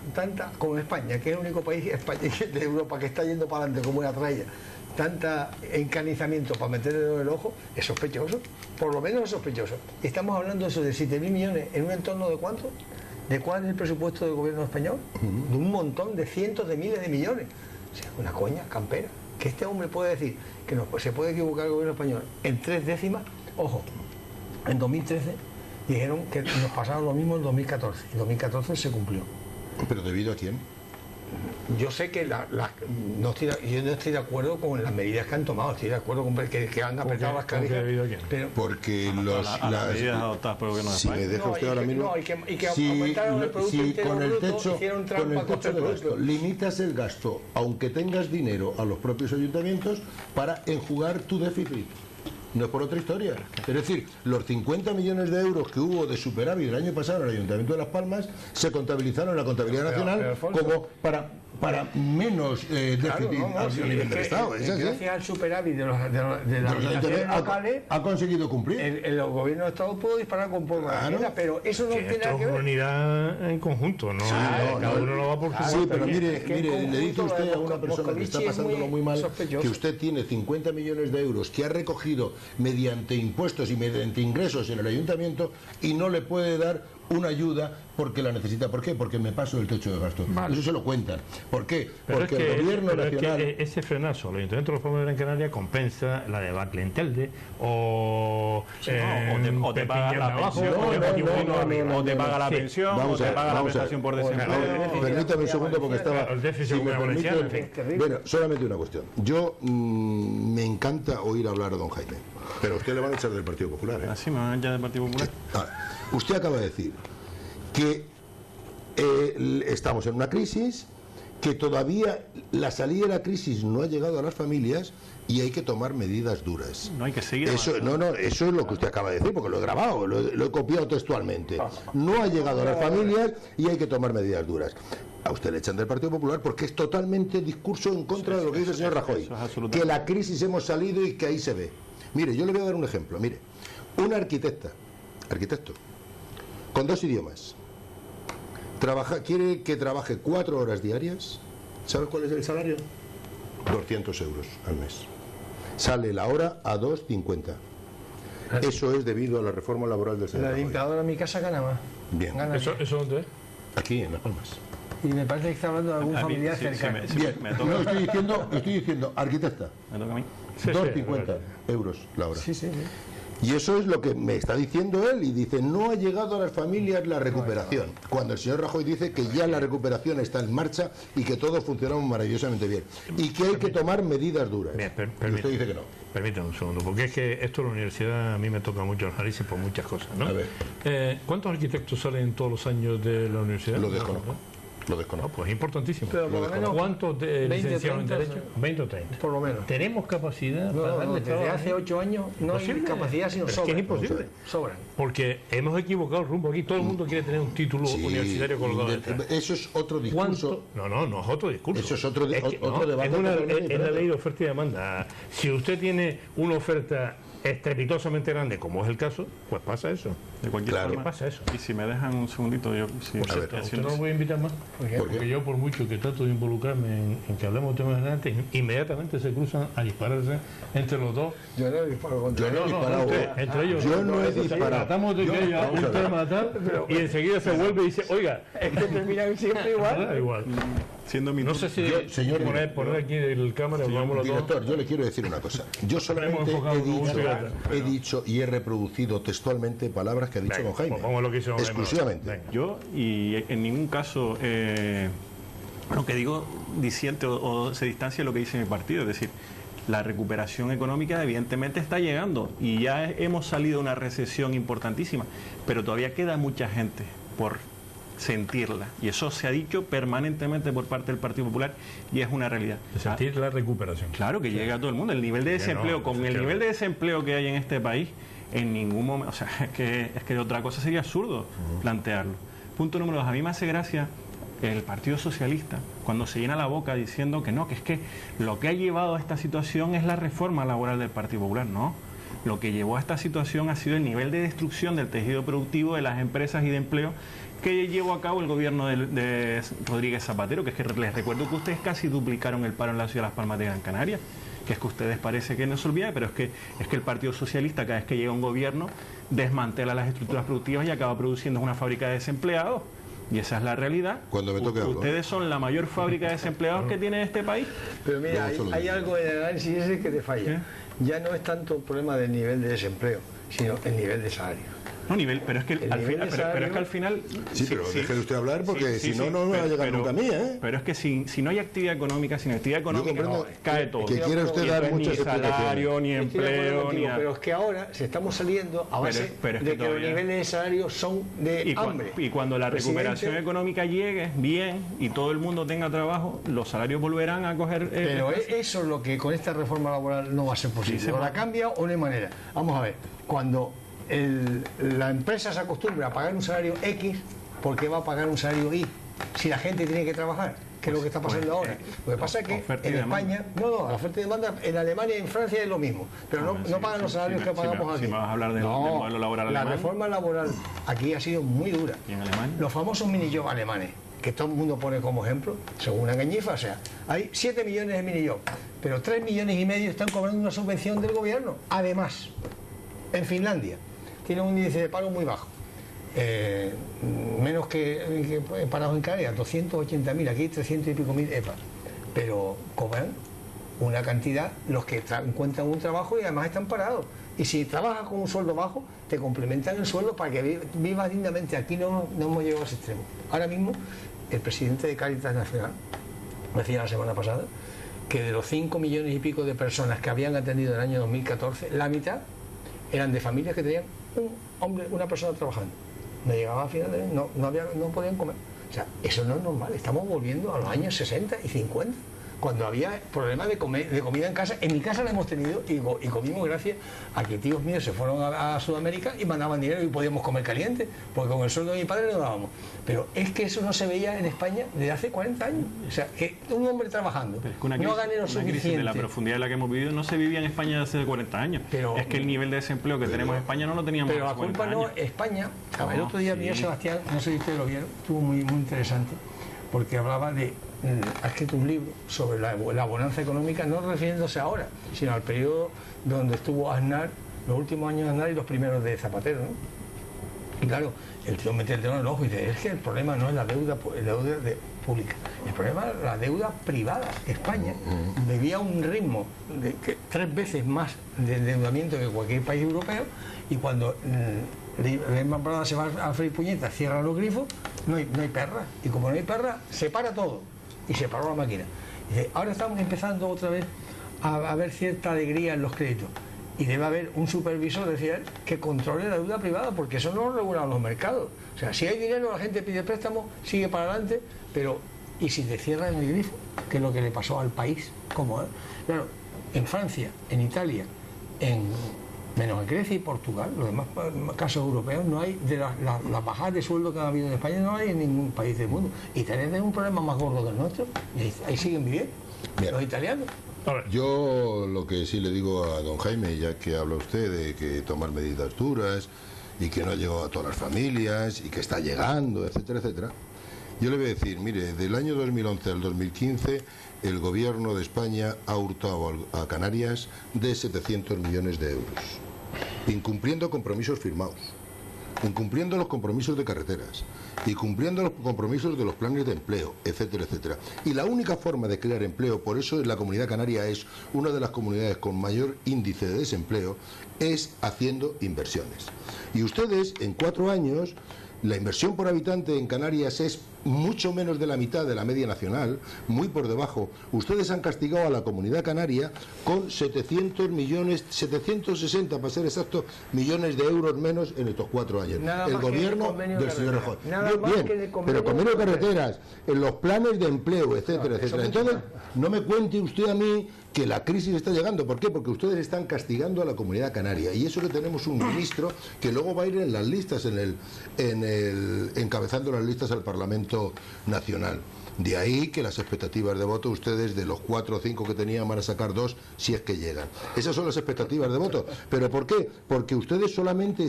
Speaker 4: como España, que es el único país de Europa que está yendo para adelante como una tralla, tanta encarnizamiento para meter el dedo en el ojo, es sospechoso, por lo menos es sospechoso. Estamos hablando de eso, de 7.000 millones en un entorno de ¿cuánto? ¿De cuál es el presupuesto del gobierno español? De un montón, de cientos de miles de millones. O sea, una coña campera. Que este hombre puede decir que se puede equivocar el gobierno español en 3 décimas. Ojo, en 2013 dijeron que nos pasaron lo mismo en 2014. En 2014 se cumplió.
Speaker 3: ¿Pero debido a quién?
Speaker 4: Yo sé que yo no estoy de acuerdo con las medidas que han tomado, estoy de acuerdo con que han apretado las clavijas.
Speaker 3: Pero porque
Speaker 2: las medidas adoptadas por el gobierno de España.
Speaker 3: Si me deja usted ahora mismo,
Speaker 4: y que aumentaron el Producto Interno Bruto, hicieron trampa contra el gasto.
Speaker 3: Limitas el gasto, aunque tengas dinero, a los propios ayuntamientos para enjugar tu déficit. No es por otra historia. Es decir, los 50 millones de euros que hubo de superávit el año pasado en el Ayuntamiento de Las Palmas se contabilizaron en la contabilidad nacional como para menos déficit a nivel del Estado.
Speaker 4: Gracias al superávit de las administraciones locales
Speaker 3: ha conseguido cumplir.
Speaker 4: El gobierno de Estado pudo disparar con polvo, pero eso no tiene nada que ver.
Speaker 1: Es una unidad en conjunto, ¿no? Cada uno lo va por su
Speaker 3: Sí, pero mire, le dice usted a una persona que está pasándolo muy mal que usted tiene 50 millones de euros que ha recogido mediante impuestos y mediante ingresos en el ayuntamiento y no le puede dar una ayuda porque la necesita. ¿Por qué? Porque me paso del techo de gasto.
Speaker 1: Vale.
Speaker 3: Eso se lo cuentan. ¿Por qué?
Speaker 1: Pero
Speaker 3: Porque
Speaker 1: es que,
Speaker 3: el gobierno
Speaker 1: pero
Speaker 3: nacional...
Speaker 1: es que ese frenazo, el Ayuntamiento de los Palmas de Gran Canaria compensa la de Barclay-en-Telde o
Speaker 2: o te paga la pensión, o te paga la pensión, o te paga la prestación por desempleo.
Speaker 3: Permítame un segundo porque estaba...
Speaker 1: el déficit
Speaker 3: si me
Speaker 1: comunal valenciano, en
Speaker 3: permiten,
Speaker 1: fin.
Speaker 3: bueno, solamente una cuestión. Yo me encanta oír hablar a don Jaime, pero a usted le van a echar del Partido Popular, ¿eh?
Speaker 2: Así me van a echar del Partido Popular.
Speaker 3: Ahora, usted acaba de decir que estamos en una crisis, que todavía la salida de la crisis no ha llegado a las familias y hay que tomar medidas duras.
Speaker 2: No hay que seguir.
Speaker 3: Eso, eso es lo que usted acaba de decir, porque lo he grabado, lo he copiado textualmente. No ha llegado a las familias y hay que tomar medidas duras. A usted le echan del Partido Popular porque es totalmente discurso en contra de lo que dice el señor Rajoy. Que la crisis hemos salido y que ahí se ve. Mire, yo le voy a dar un ejemplo. Mire, una arquitecto, con 2 idiomas, quiere que trabaje 4 horas diarias. ¿Sabes cuál es el salario? 200 euros al mes. Sale la hora a 2,50. Eso es debido a la reforma laboral del señor
Speaker 4: La
Speaker 3: Rajoy.
Speaker 4: limpiadora en mi casa gana más.
Speaker 3: Bien.
Speaker 4: Gana
Speaker 1: ¿Eso dónde es?
Speaker 3: Aquí, en Las Palmas.
Speaker 4: y me parece que está hablando de algún
Speaker 2: A mí,
Speaker 4: familiar
Speaker 2: sí,
Speaker 4: cercano.
Speaker 3: Bien,
Speaker 2: me toca.
Speaker 3: no, estoy diciendo, arquitecta,
Speaker 2: Me toca a mí.
Speaker 1: Sí,
Speaker 3: 2,50 euros la hora.
Speaker 4: Sí, sí, sí.
Speaker 3: Y eso es lo que me está diciendo él, y dice, no ha llegado a las familias la recuperación, cuando el señor Rajoy dice que ya la recuperación está en marcha y que todos funcionamos maravillosamente bien, y que hay que tomar medidas duras.
Speaker 1: Bien,
Speaker 3: y usted dice que no.
Speaker 1: Permítame un segundo, porque es que esto en la universidad a mí me toca mucho las narices por muchas cosas, ¿no?
Speaker 3: A ver.
Speaker 1: ¿Cuántos arquitectos salen todos los años de la universidad?
Speaker 3: Lo desconozco. Lo
Speaker 1: No,
Speaker 3: desconozco.
Speaker 1: pues es importantísimo.
Speaker 4: Pero por lo menos
Speaker 1: ¿Cuántos de
Speaker 4: 20,
Speaker 1: licenciados en
Speaker 4: 30,
Speaker 1: Derecho? 20 o 30.
Speaker 4: por lo menos.
Speaker 1: ¿Tenemos capacidad para
Speaker 4: No,
Speaker 1: darle
Speaker 4: desde
Speaker 1: trabajo?
Speaker 4: hace 8 años no hay
Speaker 1: ¿Posible?
Speaker 4: capacidad sino
Speaker 1: Pero es que
Speaker 4: sobran.
Speaker 1: es imposible.
Speaker 4: Sobran.
Speaker 1: Porque hemos equivocado el rumbo aquí. Todo el mundo quiere tener un título
Speaker 3: Sí,
Speaker 1: universitario colgado detrás.
Speaker 3: eso es otro discurso.
Speaker 1: ¿Cuánto? No es otro discurso.
Speaker 3: Eso es otro
Speaker 1: que
Speaker 3: otro debate
Speaker 1: Es
Speaker 3: totalmente
Speaker 1: la
Speaker 3: diferente.
Speaker 1: ley de oferta y demanda. Si usted tiene una oferta estrepitosamente grande, como es el caso, pues pasa eso.
Speaker 2: De cualquier
Speaker 3: Claro.
Speaker 2: forma.
Speaker 1: Pasa eso.
Speaker 2: Y si me dejan un segundito, yo sí,
Speaker 1: Por cierto, ¿usted no lo voy a invitar más?
Speaker 4: ¿Por qué?
Speaker 1: Porque yo, por mucho que trato de involucrarme en que hablemos de temas adelante, inmediatamente se cruzan a dispararse entre los dos.
Speaker 4: Yo no disparo contra
Speaker 3: Yo no he disparado.
Speaker 1: usted, entre ellos.
Speaker 3: Yo no he disparado.
Speaker 1: Tratamos de que haya
Speaker 3: vamos
Speaker 1: un
Speaker 3: a ver.
Speaker 1: tema tal y enseguida se vuelve y dice, oiga,
Speaker 4: Es que terminan siempre igual.
Speaker 1: da igual.
Speaker 2: siendo mi
Speaker 1: No sé si
Speaker 3: Yo, señor
Speaker 1: poner aquí el cámara, vamos los dos.
Speaker 3: Director, yo le quiero decir una cosa. Yo solamente
Speaker 1: enfocado en un teatro.
Speaker 3: he dicho y he reproducido textualmente palabras que ha dicho
Speaker 1: Venga,
Speaker 3: don Jaime.
Speaker 1: pues vamos a lo que hizo don Jaime.
Speaker 3: Exclusivamente.
Speaker 1: Venga.
Speaker 2: Yo, y en ningún caso, lo que digo disiente o se distancia de lo que dice mi partido, es decir, la recuperación económica evidentemente está llegando y ya hemos salido de una recesión importantísima, pero todavía queda mucha gente por sentirla, y eso se ha dicho permanentemente por parte del Partido Popular y es una realidad.
Speaker 1: De sentir la recuperación.
Speaker 2: Claro que llega a todo el mundo. El nivel de desempleo, con el
Speaker 1: efectivamente.
Speaker 2: nivel de desempleo que hay en este país, en ningún momento, o sea, es que otra cosa sería absurdo plantearlo. Punto número 2, a mí me hace gracia el Partido Socialista cuando se llena la boca diciendo que no, que es que lo que ha llevado a esta situación es la reforma laboral del Partido Popular. No, lo que llevó a esta situación ha sido el nivel de destrucción del tejido productivo de las empresas y de empleo que llevó a cabo el gobierno de Rodríguez Zapatero, que es que les recuerdo que ustedes casi duplicaron el paro en la ciudad de Las Palmas de Gran Canaria, que es que ustedes parece que no se olvida, pero es que el Partido Socialista cada vez que llega un gobierno desmantela las estructuras productivas y acaba produciendo una fábrica de desempleados. Y esa es la realidad.
Speaker 3: Cuando me toque algo.
Speaker 2: Ustedes son la mayor fábrica de desempleados que tiene este país.
Speaker 4: Pero mira, hay algo en el análisis ese que te falla. Ya no es tanto el problema del nivel de desempleo, sino el nivel de salario.
Speaker 2: No, nivel, pero es que
Speaker 4: El
Speaker 2: al
Speaker 4: nivel
Speaker 2: final,
Speaker 4: de
Speaker 2: pero es que
Speaker 4: salario-
Speaker 2: al final.
Speaker 3: Sí, pero deje de usted hablar porque si no, no me va a llegar nunca a mí, ¿eh?
Speaker 2: Pero es que si no hay actividad económica, sin actividad económica,
Speaker 3: comprendo
Speaker 2: cae todo.
Speaker 3: que quiere usted
Speaker 2: Y
Speaker 3: dar
Speaker 2: entonces
Speaker 3: muchas
Speaker 2: ni salario,
Speaker 3: explicaciones.
Speaker 2: ni
Speaker 4: Estoy de acuerdo
Speaker 2: empleo,
Speaker 4: contigo,
Speaker 2: ni nada.
Speaker 4: pero es que ahora se estamos saliendo a base
Speaker 2: pero es que
Speaker 4: de que los
Speaker 2: todavía-
Speaker 4: niveles de salario son de hambre.
Speaker 2: Y cuando la
Speaker 4: Presidente,
Speaker 2: recuperación económica llegue bien y todo el mundo tenga trabajo, los salarios volverán a coger.
Speaker 4: Pero eso es lo que con esta reforma laboral no va a ser posible.
Speaker 2: Sí, se
Speaker 4: o
Speaker 2: va.
Speaker 4: la cambia o no hay manera. Vamos a ver, cuando la empresa se acostumbra a pagar un salario X, ¿por qué va a pagar un salario Y? Si la gente tiene que trabajar, que es lo que está pasando ahora. Lo que pasa es que
Speaker 2: oferta y
Speaker 4: en
Speaker 2: demanda.
Speaker 4: España, no, la oferta y demanda, en Alemania y en Francia es lo mismo, pero no pagan los salarios que pagamos aquí.
Speaker 2: Si me vas a hablar del modelo laboral
Speaker 4: la
Speaker 2: alemán.
Speaker 4: reforma laboral aquí ha sido muy dura.
Speaker 2: ¿Y en Alemania?
Speaker 4: Los famosos mini-job alemanes, que todo el mundo pone como ejemplo, según una engañifa, o sea, hay 7 millones de mini-job, pero 3,5 millones están cobrando una subvención del gobierno. Además, en Finlandia tiene un índice de paro muy bajo. menos que parados en Canarias, 280.000, aquí 300 y pico mil EPA, pero cobran una cantidad los que encuentran un trabajo y además están parados. Y si trabajas con un sueldo bajo, te complementan el sueldo para que vivas dignamente. Aquí no hemos llegado a ese extremo. Ahora mismo, el presidente de Cáritas Nacional decía la semana pasada que de los 5 millones y pico de personas que habían atendido en el año 2014, la mitad eran de familias que tenían un hombre, una persona trabajando. No llegaba a final de mes, no podían comer. O sea, eso no es normal. Estamos volviendo a los años 60 y 50. Cuando había problemas de comida en casa. En mi casa la hemos tenido y comimos gracias a que tíos míos se fueron a Sudamérica y mandaban dinero y podíamos comer caliente, porque con el sueldo de mi padre no dábamos. Pero es que eso no se veía en España desde hace 40 años. O sea, que un hombre trabajando no gane lo suficiente.
Speaker 2: Crisis de la profundidad de la que hemos vivido no se vivía en España desde hace 40 años. Pero, es que el nivel de desempleo que tenemos en España no lo teníamos
Speaker 4: hace 40 años. Pero la culpa no, España. El otro día vino Sebastián, no sé si ustedes lo vieron, estuvo muy interesante, porque hablaba ha escrito un libro sobre la bonanza económica, no refiriéndose ahora, sino al periodo donde estuvo Aznar, los últimos años de Aznar y los primeros de Zapatero, ¿no? Y claro, el tío mete el dedo en el ojo y dice, es que el problema no es la deuda pública, el problema es la deuda privada. España vivía un ritmo de 3 veces más de endeudamiento que cualquier país europeo, y cuando Lehman Brothers se va a freír puñetas, cierra los grifos, no hay perra, y como no hay perra, se para todo, y se paró la máquina. Dice, ahora estamos empezando otra vez a ver cierta alegría en los créditos, y debe haber un supervisor, decía él, que controle la deuda privada, porque eso no lo regulan los mercados. O sea, si hay dinero, la gente pide préstamo, sigue para adelante, pero ¿y si te cierran el grifo? Que es lo que le pasó al país. Claro, en Francia, en Italia, menos en Grecia y Portugal, los demás casos europeos, no hay, de las bajadas de sueldo que ha habido en España, no hay en ningún país del mundo. Y tienen un problema más gordo que el nuestro, y ahí siguen viviendo. Bien. Los italianos.
Speaker 3: Yo lo que sí le digo a don Jaime, ya que habla usted de que tomar medidas duras y que no ha llegado a todas las familias y que está llegando, etcétera, etcétera, yo le voy a decir, mire, del año 2011 al 2015 el gobierno de España ha hurtado a Canarias de 700 millones de euros, incumpliendo compromisos firmados, incumpliendo los compromisos de carreteras, y cumpliendo los compromisos de los planes de empleo, etcétera, etcétera. Y la única forma de crear empleo, por eso la Comunidad Canaria es una de las comunidades con mayor índice de desempleo, es haciendo inversiones. Y ustedes, en 4 años, la inversión por habitante en Canarias es mucho menos de la mitad de la media nacional, muy por debajo. Ustedes han castigado a la Comunidad Canaria con 700 millones, 760 para ser exacto, millones de euros menos en estos 4 años. El gobierno del señor Rajoy. Bien, pero convenio de carreteras, en los planes de empleo, etcétera, etcétera. Entonces, no me cuente usted a mí que la crisis está llegando. ¿Por qué? Porque ustedes están castigando a la Comunidad Canaria, y eso que tenemos un ministro que luego va a ir en las listas, encabezando las listas al Parlamento Nacional. De ahí que las expectativas de voto, ustedes de los 4 o 5 que tenían van a sacar 2 si es que llegan. Esas son las expectativas de voto. ¿Pero por qué? Porque ustedes solamente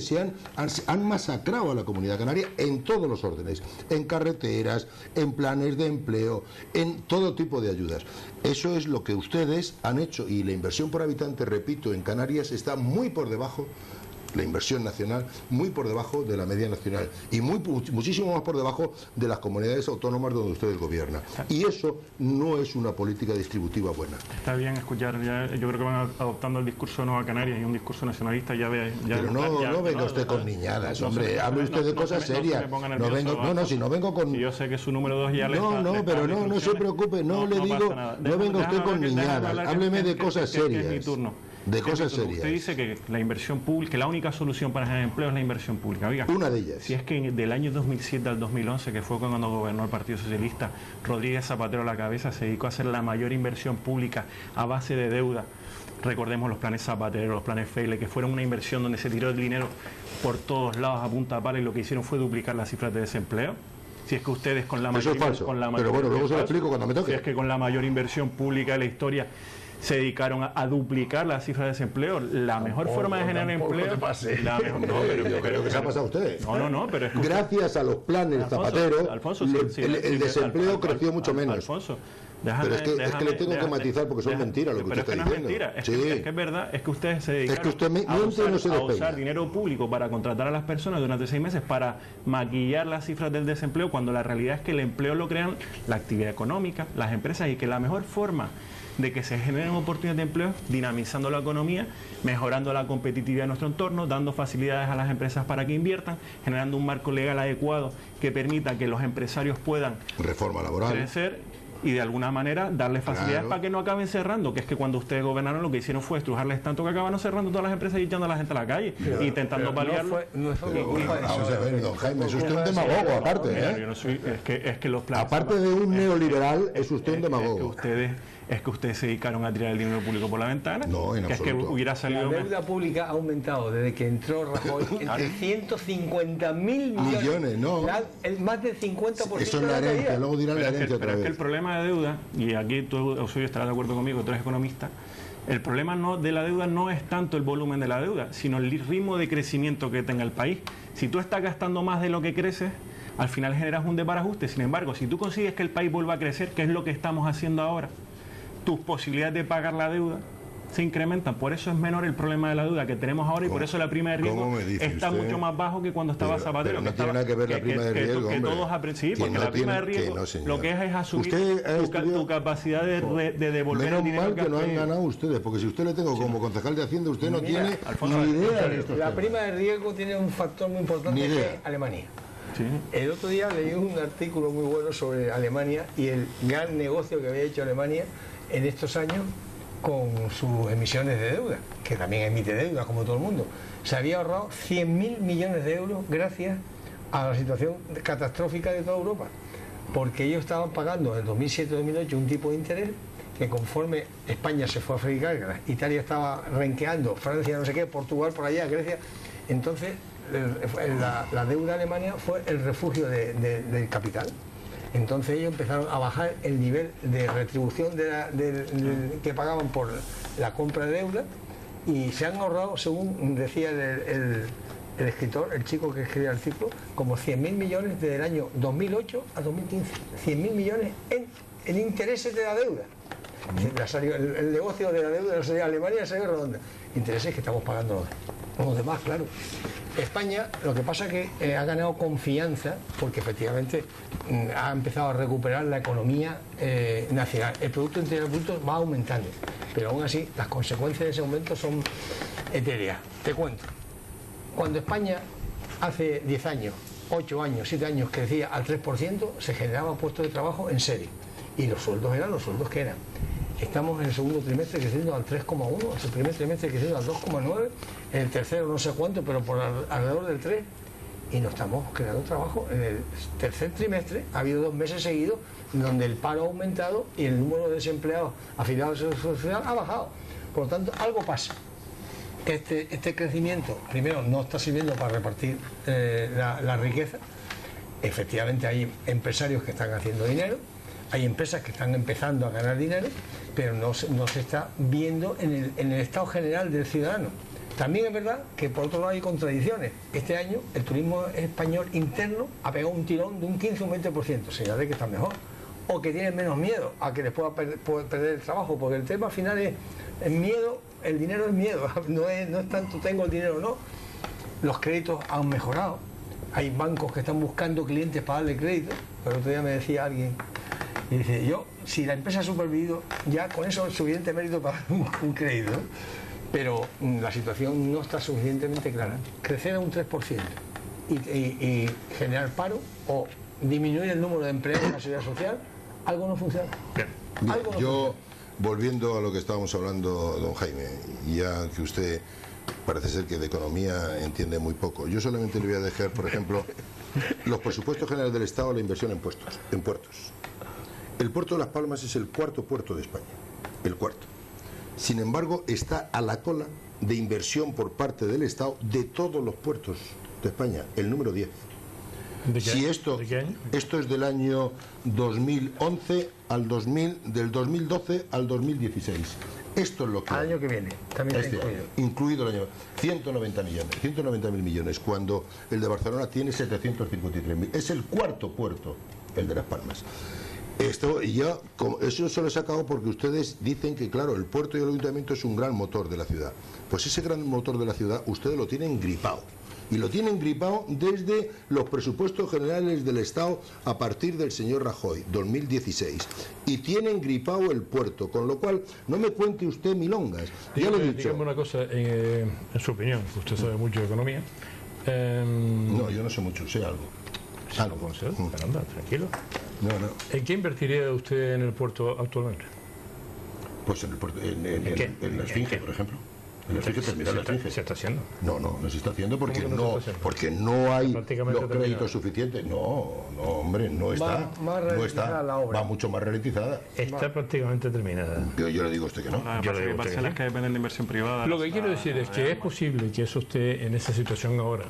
Speaker 3: han masacrado a la Comunidad Canaria en todos los órdenes, en carreteras, en planes de empleo, en todo tipo de ayudas. Eso es lo que ustedes han hecho, y la inversión por habitante, repito, en Canarias está muy por debajo, la inversión nacional, muy por debajo de la media nacional, y muchísimo más por debajo de las comunidades autónomas donde ustedes gobiernan. Y eso no es una política distributiva buena.
Speaker 2: Está bien escuchar, yo creo que van adoptando el discurso de Nueva Canarias y un discurso nacionalista,
Speaker 3: pero no venga usted con niñadas, hombre, hable usted de cosas serias. Si no vengo con...
Speaker 2: Si yo sé que su número 2 ya le
Speaker 3: pero no se preocupe, no le digo, no venga usted con niñadas, hábleme de cosas serias.
Speaker 2: Es mi turno.
Speaker 3: De cosas serias.
Speaker 2: Usted dice que la inversión pública, que la única solución para generar empleo es la inversión pública. Oiga,
Speaker 3: una de ellas.
Speaker 2: Si es que del año 2007 al 2011, que fue cuando gobernó el Partido Socialista, Rodríguez Zapatero a la cabeza, se dedicó a hacer la mayor inversión pública a base de deuda. Recordemos los planes Zapatero, los planes Feile, que fueron una inversión donde se tiró el dinero por todos lados a punta pala, y lo que hicieron fue duplicar las cifras de desempleo. Si es que ustedes con la mayor...
Speaker 3: Eso es falso, pero bueno, luego se lo explico cuando me toque.
Speaker 2: Si es que con la mayor inversión pública de la historia se dedicaron a duplicar las cifras de desempleo. La mejor forma de generar empleo...
Speaker 3: Yo creo que se ha pasado a ustedes.
Speaker 2: No, pero es que
Speaker 3: gracias a los planes Zapatero, el desempleo creció mucho menos.
Speaker 2: Alfonso,
Speaker 3: Pero es que le tengo que matizar porque son mentiras lo que usted está diciendo.
Speaker 2: Pero es que no es mentira, es que es verdad, es que ustedes se dedicaron
Speaker 3: a
Speaker 2: usar dinero público para contratar a las personas durante 6 meses para maquillar las cifras del desempleo, cuando la realidad es que el empleo lo crean la actividad económica, las empresas, y que la mejor forma de que se generen oportunidades de empleo, dinamizando la economía, mejorando la competitividad de nuestro entorno, dando facilidades a las empresas para que inviertan, generando un marco legal adecuado que permita que los empresarios puedan
Speaker 3: reforma laboral,
Speaker 2: crecer y de alguna manera darles facilidades para que no acaben cerrando, que es que cuando ustedes gobernaron lo que hicieron fue estrujarles tanto que acabaron cerrando todas las empresas y echando a la gente a la calle, intentando paliarlo.
Speaker 3: Vamos a ver, don Jaime, es usted un demagogo aparte, ¿eh?
Speaker 2: Yo no soy, es que los planes,
Speaker 3: aparte de un neoliberal, es usted un demagogo.
Speaker 2: Es que ustedes se dedicaron a tirar el dinero público por la ventana.
Speaker 3: No, en absoluto.
Speaker 2: Es que hubiera salido.
Speaker 4: La deuda pública ha aumentado desde que entró Rajoy entre 150.000 millones.
Speaker 3: No.
Speaker 4: Más del 50%.
Speaker 3: Eso es la herencia, luego dirán la herencia otra vez.
Speaker 2: Pero es que el problema de deuda, y aquí tú, Eusebio, estarás de acuerdo conmigo, tú eres economista, el problema de la deuda no es tanto el volumen de la deuda, sino el ritmo de crecimiento que tenga el país. Si tú estás gastando más de lo que creces, al final generas un desbarajuste. Sin embargo, si tú consigues que el país vuelva a crecer, que es lo que estamos haciendo ahora, tus posibilidades de pagar la deuda se incrementan. Por eso es menor el problema de la deuda que tenemos ahora, y por eso la prima de riesgo está mucho más bajo que cuando estaba Zapatero.
Speaker 3: Pero no tiene nada que ver la prima de riesgo,
Speaker 2: sí, porque la prima de riesgo lo que es asumir tu capacidad de devolver el dinero.
Speaker 3: Menos mal que no han ganado ustedes, porque si usted le tengo como concejal de Hacienda, usted no tiene ni idea de esto.
Speaker 4: La prima de riesgo tiene un factor muy importante, que es Alemania.
Speaker 2: Sí.
Speaker 4: El otro día leí un artículo muy bueno sobre Alemania y el gran negocio que había hecho Alemania en estos años con sus emisiones de deuda, que también emite deuda como todo el mundo. Se había ahorrado 100.000 millones de euros gracias a la situación catastrófica de toda Europa, porque ellos estaban pagando en 2007-2008 un tipo de interés que, conforme España se fue a fregar, Italia estaba renqueando, Francia no sé qué, Portugal por allá, Grecia, entonces la deuda de Alemania fue el refugio del capital. Entonces ellos empezaron a bajar el nivel de retribución que pagaban por la compra de deuda, y se han ahorrado, según decía el escritor, el chico que escribía el artículo, como 100.000 millones desde el año 2008 a 2015. 100.000 millones en intereses de la deuda. El negocio de la deuda de Alemania salió redonda. Intereses que estamos pagando los demás, claro. España, lo que pasa es que ha ganado confianza porque efectivamente ha empezado a recuperar la economía nacional. El Producto Interior Bruto va aumentando, pero aún así las consecuencias de ese aumento son etéreas. Te cuento, cuando España hace 10 años, 8 años, 7 años crecía al 3%, se generaban puestos de trabajo en serie, y los sueldos eran los sueldos que eran. Estamos en el segundo trimestre creciendo al 3,1, el primer trimestre creciendo al 2,9, en el tercero no sé cuánto, pero por alrededor del 3, y no estamos creando trabajo. En el tercer trimestre ha habido 2 meses seguidos donde el paro ha aumentado y el número de desempleados afiliados a la Seguridad Social ha bajado. Por lo tanto, algo pasa. Este crecimiento, primero, no está sirviendo para repartir la riqueza. Efectivamente hay empresarios que están haciendo dinero, hay empresas que están empezando a ganar dinero, pero no se está viendo en el estado general del ciudadano. También es verdad que por otro lado hay contradicciones. Este año el turismo español interno ha pegado un tirón de un 15 o un 20%, señal de que está mejor, o que tienen menos miedo a que les pueda perder el trabajo, porque el tema al final es miedo. El dinero es miedo, no es tanto tengo el dinero o no. Los créditos han mejorado, hay bancos que están buscando clientes para darle crédito. El otro día me decía alguien, y dice, si la empresa ha supervivido, ya con eso es suficiente mérito para un crédito, ¿no? Pero la situación no está suficientemente clara. Crecer a un 3% y generar paro o disminuir el número de empleos en la seguridad social, algo no funciona.
Speaker 3: Yo, volviendo a lo que estábamos hablando, don Jaime, ya que usted parece ser que de economía entiende muy poco, yo solamente le voy a dejar, por ejemplo, los presupuestos generales del Estado, la inversión en puertos. El puerto de Las Palmas es el 4.º puerto de España, el 4º. Sin embargo, está a la cola de inversión por parte del Estado de todos los puertos de España, el número 10.
Speaker 1: ¿De qué
Speaker 3: año? Esto es del año 2011 al del 2012 al 2016. Esto es lo que...
Speaker 4: Al año que viene, también está
Speaker 3: incluido el año... 190.000 millones, cuando el de Barcelona tiene 753.000. Es el 4.º puerto, el de Las Palmas. Eso se lo he sacado porque ustedes dicen que, claro, el puerto y el ayuntamiento es un gran motor de la ciudad. Pues ese gran motor de la ciudad ustedes lo tienen gripado. Y lo tienen gripado desde los presupuestos generales del Estado a partir del señor Rajoy, 2016. Y tienen gripado el puerto, con lo cual no me cuente usted milongas. Ya lo he dicho.
Speaker 1: Dígame una cosa, en su opinión, usted sabe mucho de economía.
Speaker 3: No, yo no sé mucho, sé algo.
Speaker 1: Algo. Pero anda, tranquilo.
Speaker 3: No.
Speaker 1: ¿En qué invertiría usted en el puerto actualmente?
Speaker 3: Pues en el puerto, en la Esfinge, por ejemplo. En la Esfinge, terminar la Esfinge.
Speaker 1: ¿Se está haciendo?
Speaker 3: No se está haciendo porque
Speaker 1: porque
Speaker 3: no hay los
Speaker 1: terminado.
Speaker 3: créditos suficientes. No, hombre, no está. No está.
Speaker 4: La obra.
Speaker 3: Va mucho más ralentizada.
Speaker 1: Está prácticamente terminada.
Speaker 3: Yo le digo a usted que no.
Speaker 2: Yo le digo parcelas que dependen de inversión privada.
Speaker 1: Lo que quiero decir es que es posible que eso esté en esa situación ahora,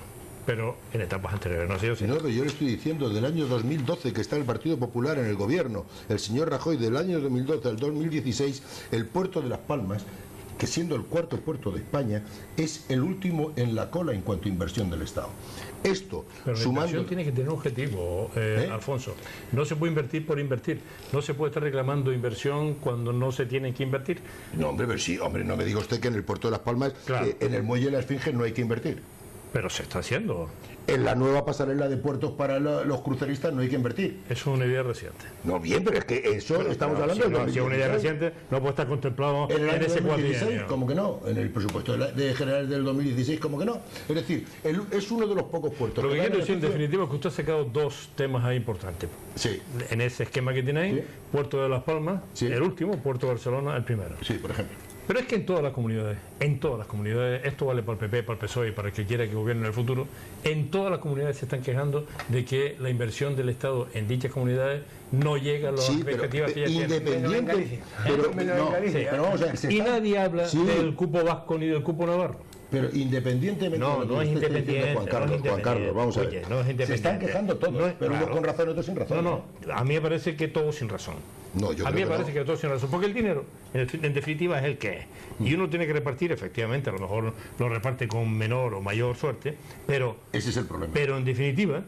Speaker 1: pero en etapas anteriores no ha sido así.
Speaker 3: No, pero yo le estoy diciendo, del año 2012 que está el Partido Popular en el gobierno, el señor Rajoy, del año 2012 al 2016, el puerto de Las Palmas, que siendo el cuarto puerto de España, es el último en la cola en cuanto a inversión del Estado. Esto,
Speaker 1: pero la
Speaker 3: sumando...
Speaker 1: inversión tiene que tener un objetivo, Alfonso. No se puede invertir por invertir. No se puede estar reclamando inversión cuando no se tiene que invertir.
Speaker 3: No, hombre, pero sí, hombre, no me diga usted que en el puerto de Las Palmas,
Speaker 1: claro,
Speaker 3: en el muelle de la Esfinge no hay que invertir.
Speaker 1: Pero se está haciendo.
Speaker 3: En la nueva pasarela de puertos para los cruceristas no hay que invertir.
Speaker 1: Es una idea reciente.
Speaker 3: No, bien, pero es que eso estamos hablando de...
Speaker 1: Si es una idea reciente, no puede estar contemplado
Speaker 3: en
Speaker 1: ese
Speaker 3: 2016, como que no. En el presupuesto de general del 2016, como que no. Es decir, es uno de los pocos puertos.
Speaker 1: Lo que quiero decir en definitiva es que usted ha sacado dos temas ahí importantes.
Speaker 3: Sí.
Speaker 1: En ese esquema que tiene ahí, sí. Puerto de Las Palmas, sí, el último, Puerto de Barcelona, el primero.
Speaker 3: Sí, por ejemplo.
Speaker 1: Pero es que en todas las comunidades, esto vale para el PP, para el PSOE y para el que quiera que gobierne en el futuro, en todas las comunidades se están quejando de que la inversión del Estado en dichas comunidades no llega a las expectativas que ellas
Speaker 3: tienen. Pero vamos a ver,
Speaker 1: y nadie habla del cupo vasco ni del cupo navarro.
Speaker 3: Pero independientemente
Speaker 1: no es independiente,
Speaker 3: Juan Carlos, vamos a ver.
Speaker 1: No es independiente.
Speaker 3: Se están quejando todos, pero unos con razón y otros sin razón.
Speaker 1: No, a mí me parece que todos sin razón. A mí me parece que todos sin razón, porque el dinero, en definitiva, es el que es. Y uno tiene que repartir, efectivamente, a lo mejor lo reparte con menor o mayor suerte, pero...
Speaker 3: Ese es el problema.
Speaker 1: Pero en definitiva,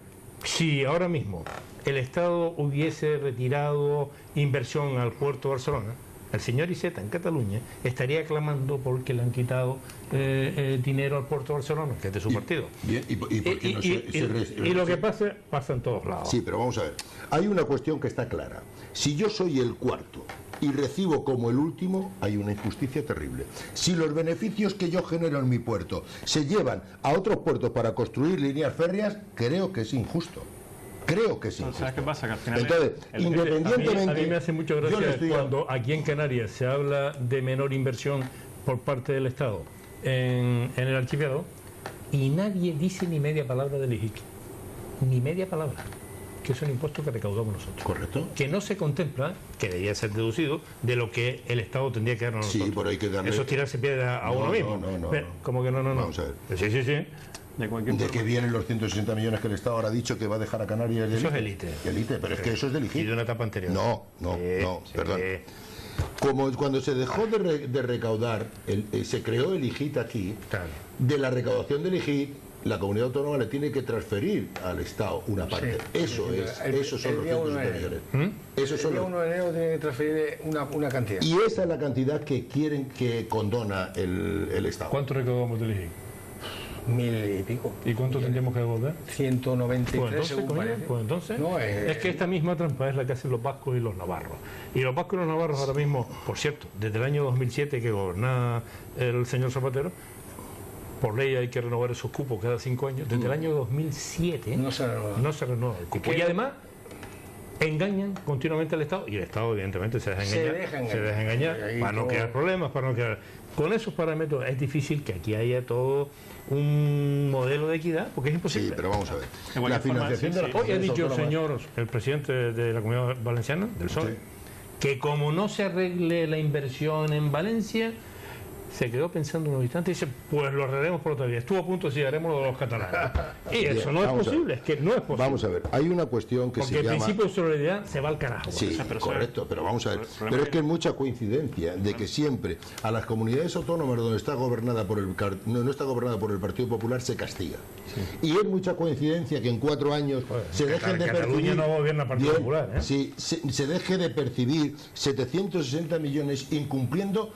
Speaker 1: si ahora mismo el Estado hubiese retirado inversión al puerto de Barcelona, el señor Iceta en Cataluña estaría clamando porque le han quitado dinero al puerto de Barcelona, que es de su partido. Y lo que pasa en todos lados.
Speaker 3: Sí, pero vamos a ver. Hay una cuestión que está clara. Si yo soy el cuarto y recibo como el último, hay una injusticia terrible. Si los beneficios que yo genero en mi puerto se llevan a otros puertos para construir líneas férreas, creo que es injusto. Creo que sí.
Speaker 2: ¿Sabes qué pasa? Que al final
Speaker 3: entonces, independientemente...
Speaker 1: A mí me hace mucha gracia cuando aquí en Canarias se habla de menor inversión por parte del Estado en el archipiélago y nadie dice ni media palabra del IGIC. Ni media palabra. Que es un impuesto que recaudamos nosotros.
Speaker 3: Correcto.
Speaker 1: Que no se contempla, que debería ser deducido, de lo que el Estado tendría que darnos a nosotros.
Speaker 3: Sí, por ahí que darle...
Speaker 1: Eso es tirarse piedra a uno mismo. Pero, ¿cómo que no?
Speaker 3: Vamos a ver.
Speaker 1: Sí.
Speaker 3: ¿De qué vienen los 160 millones que el Estado ahora ha dicho que va a dejar a Canarias?
Speaker 1: Eso es élite.
Speaker 3: Pero es que eso es del IGIC.
Speaker 1: Y de una etapa anterior.
Speaker 3: No, perdón. Como cuando se dejó de recaudar, se creó el IGIT aquí,
Speaker 1: claro.
Speaker 3: De la recaudación del IGIT, la comunidad autónoma le tiene que transferir al Estado una parte.
Speaker 4: Sí.
Speaker 3: Esos son los 160 millones.
Speaker 4: El día 1 de enero tiene que transferir una cantidad.
Speaker 3: Y esa es la cantidad que quieren que condona el Estado.
Speaker 1: ¿Cuánto recaudamos del IGIT?
Speaker 4: 1000 y pico.
Speaker 1: ¿Y cuánto tendríamos que devolver?
Speaker 4: 193,
Speaker 1: pues entonces es que esta misma trampa es la que hacen los vascos y los navarros. Y los vascos y los navarros ahora mismo, por cierto, desde el año 2007 que gobernaba el señor Zapatero, por ley hay que renovar esos cupos cada 5 años. Desde el año 2007 no se renueva el cupo. Y además engañan continuamente al Estado, y el Estado evidentemente se deja engañar para no crear problemas, con esos parámetros es difícil que aquí haya todo un modelo de equidad, porque es imposible.
Speaker 3: Sí, pero vamos a ver.
Speaker 2: La financiación
Speaker 3: de la
Speaker 1: hoy ha dicho el presidente de la Comunidad Valenciana, del PSOE, que como no se arregle la inversión en Valencia, se quedó pensando unos instantes y dice, pues lo arreglaremos por otra vía. Estuvo a punto de decir, haremos lo de los catalanes. Y
Speaker 3: Bien,
Speaker 1: eso no es posible, es que no es posible.
Speaker 3: Vamos a ver, hay una cuestión que
Speaker 1: porque
Speaker 3: se
Speaker 1: el
Speaker 3: llama...
Speaker 1: principio de solidaridad se va al carajo.
Speaker 3: Sí,
Speaker 2: pero
Speaker 3: correcto, pero vamos a ver. Pero es que es mucha coincidencia de que siempre a las comunidades autónomas donde está gobernada por no está gobernada por el Partido Popular se castiga. Sí. Y es mucha coincidencia que en 4 años se dejen de percibir...
Speaker 1: Cataluña no gobierna el Partido Popular, ¿eh?
Speaker 3: Sí, se deje de percibir 760 millones incumpliendo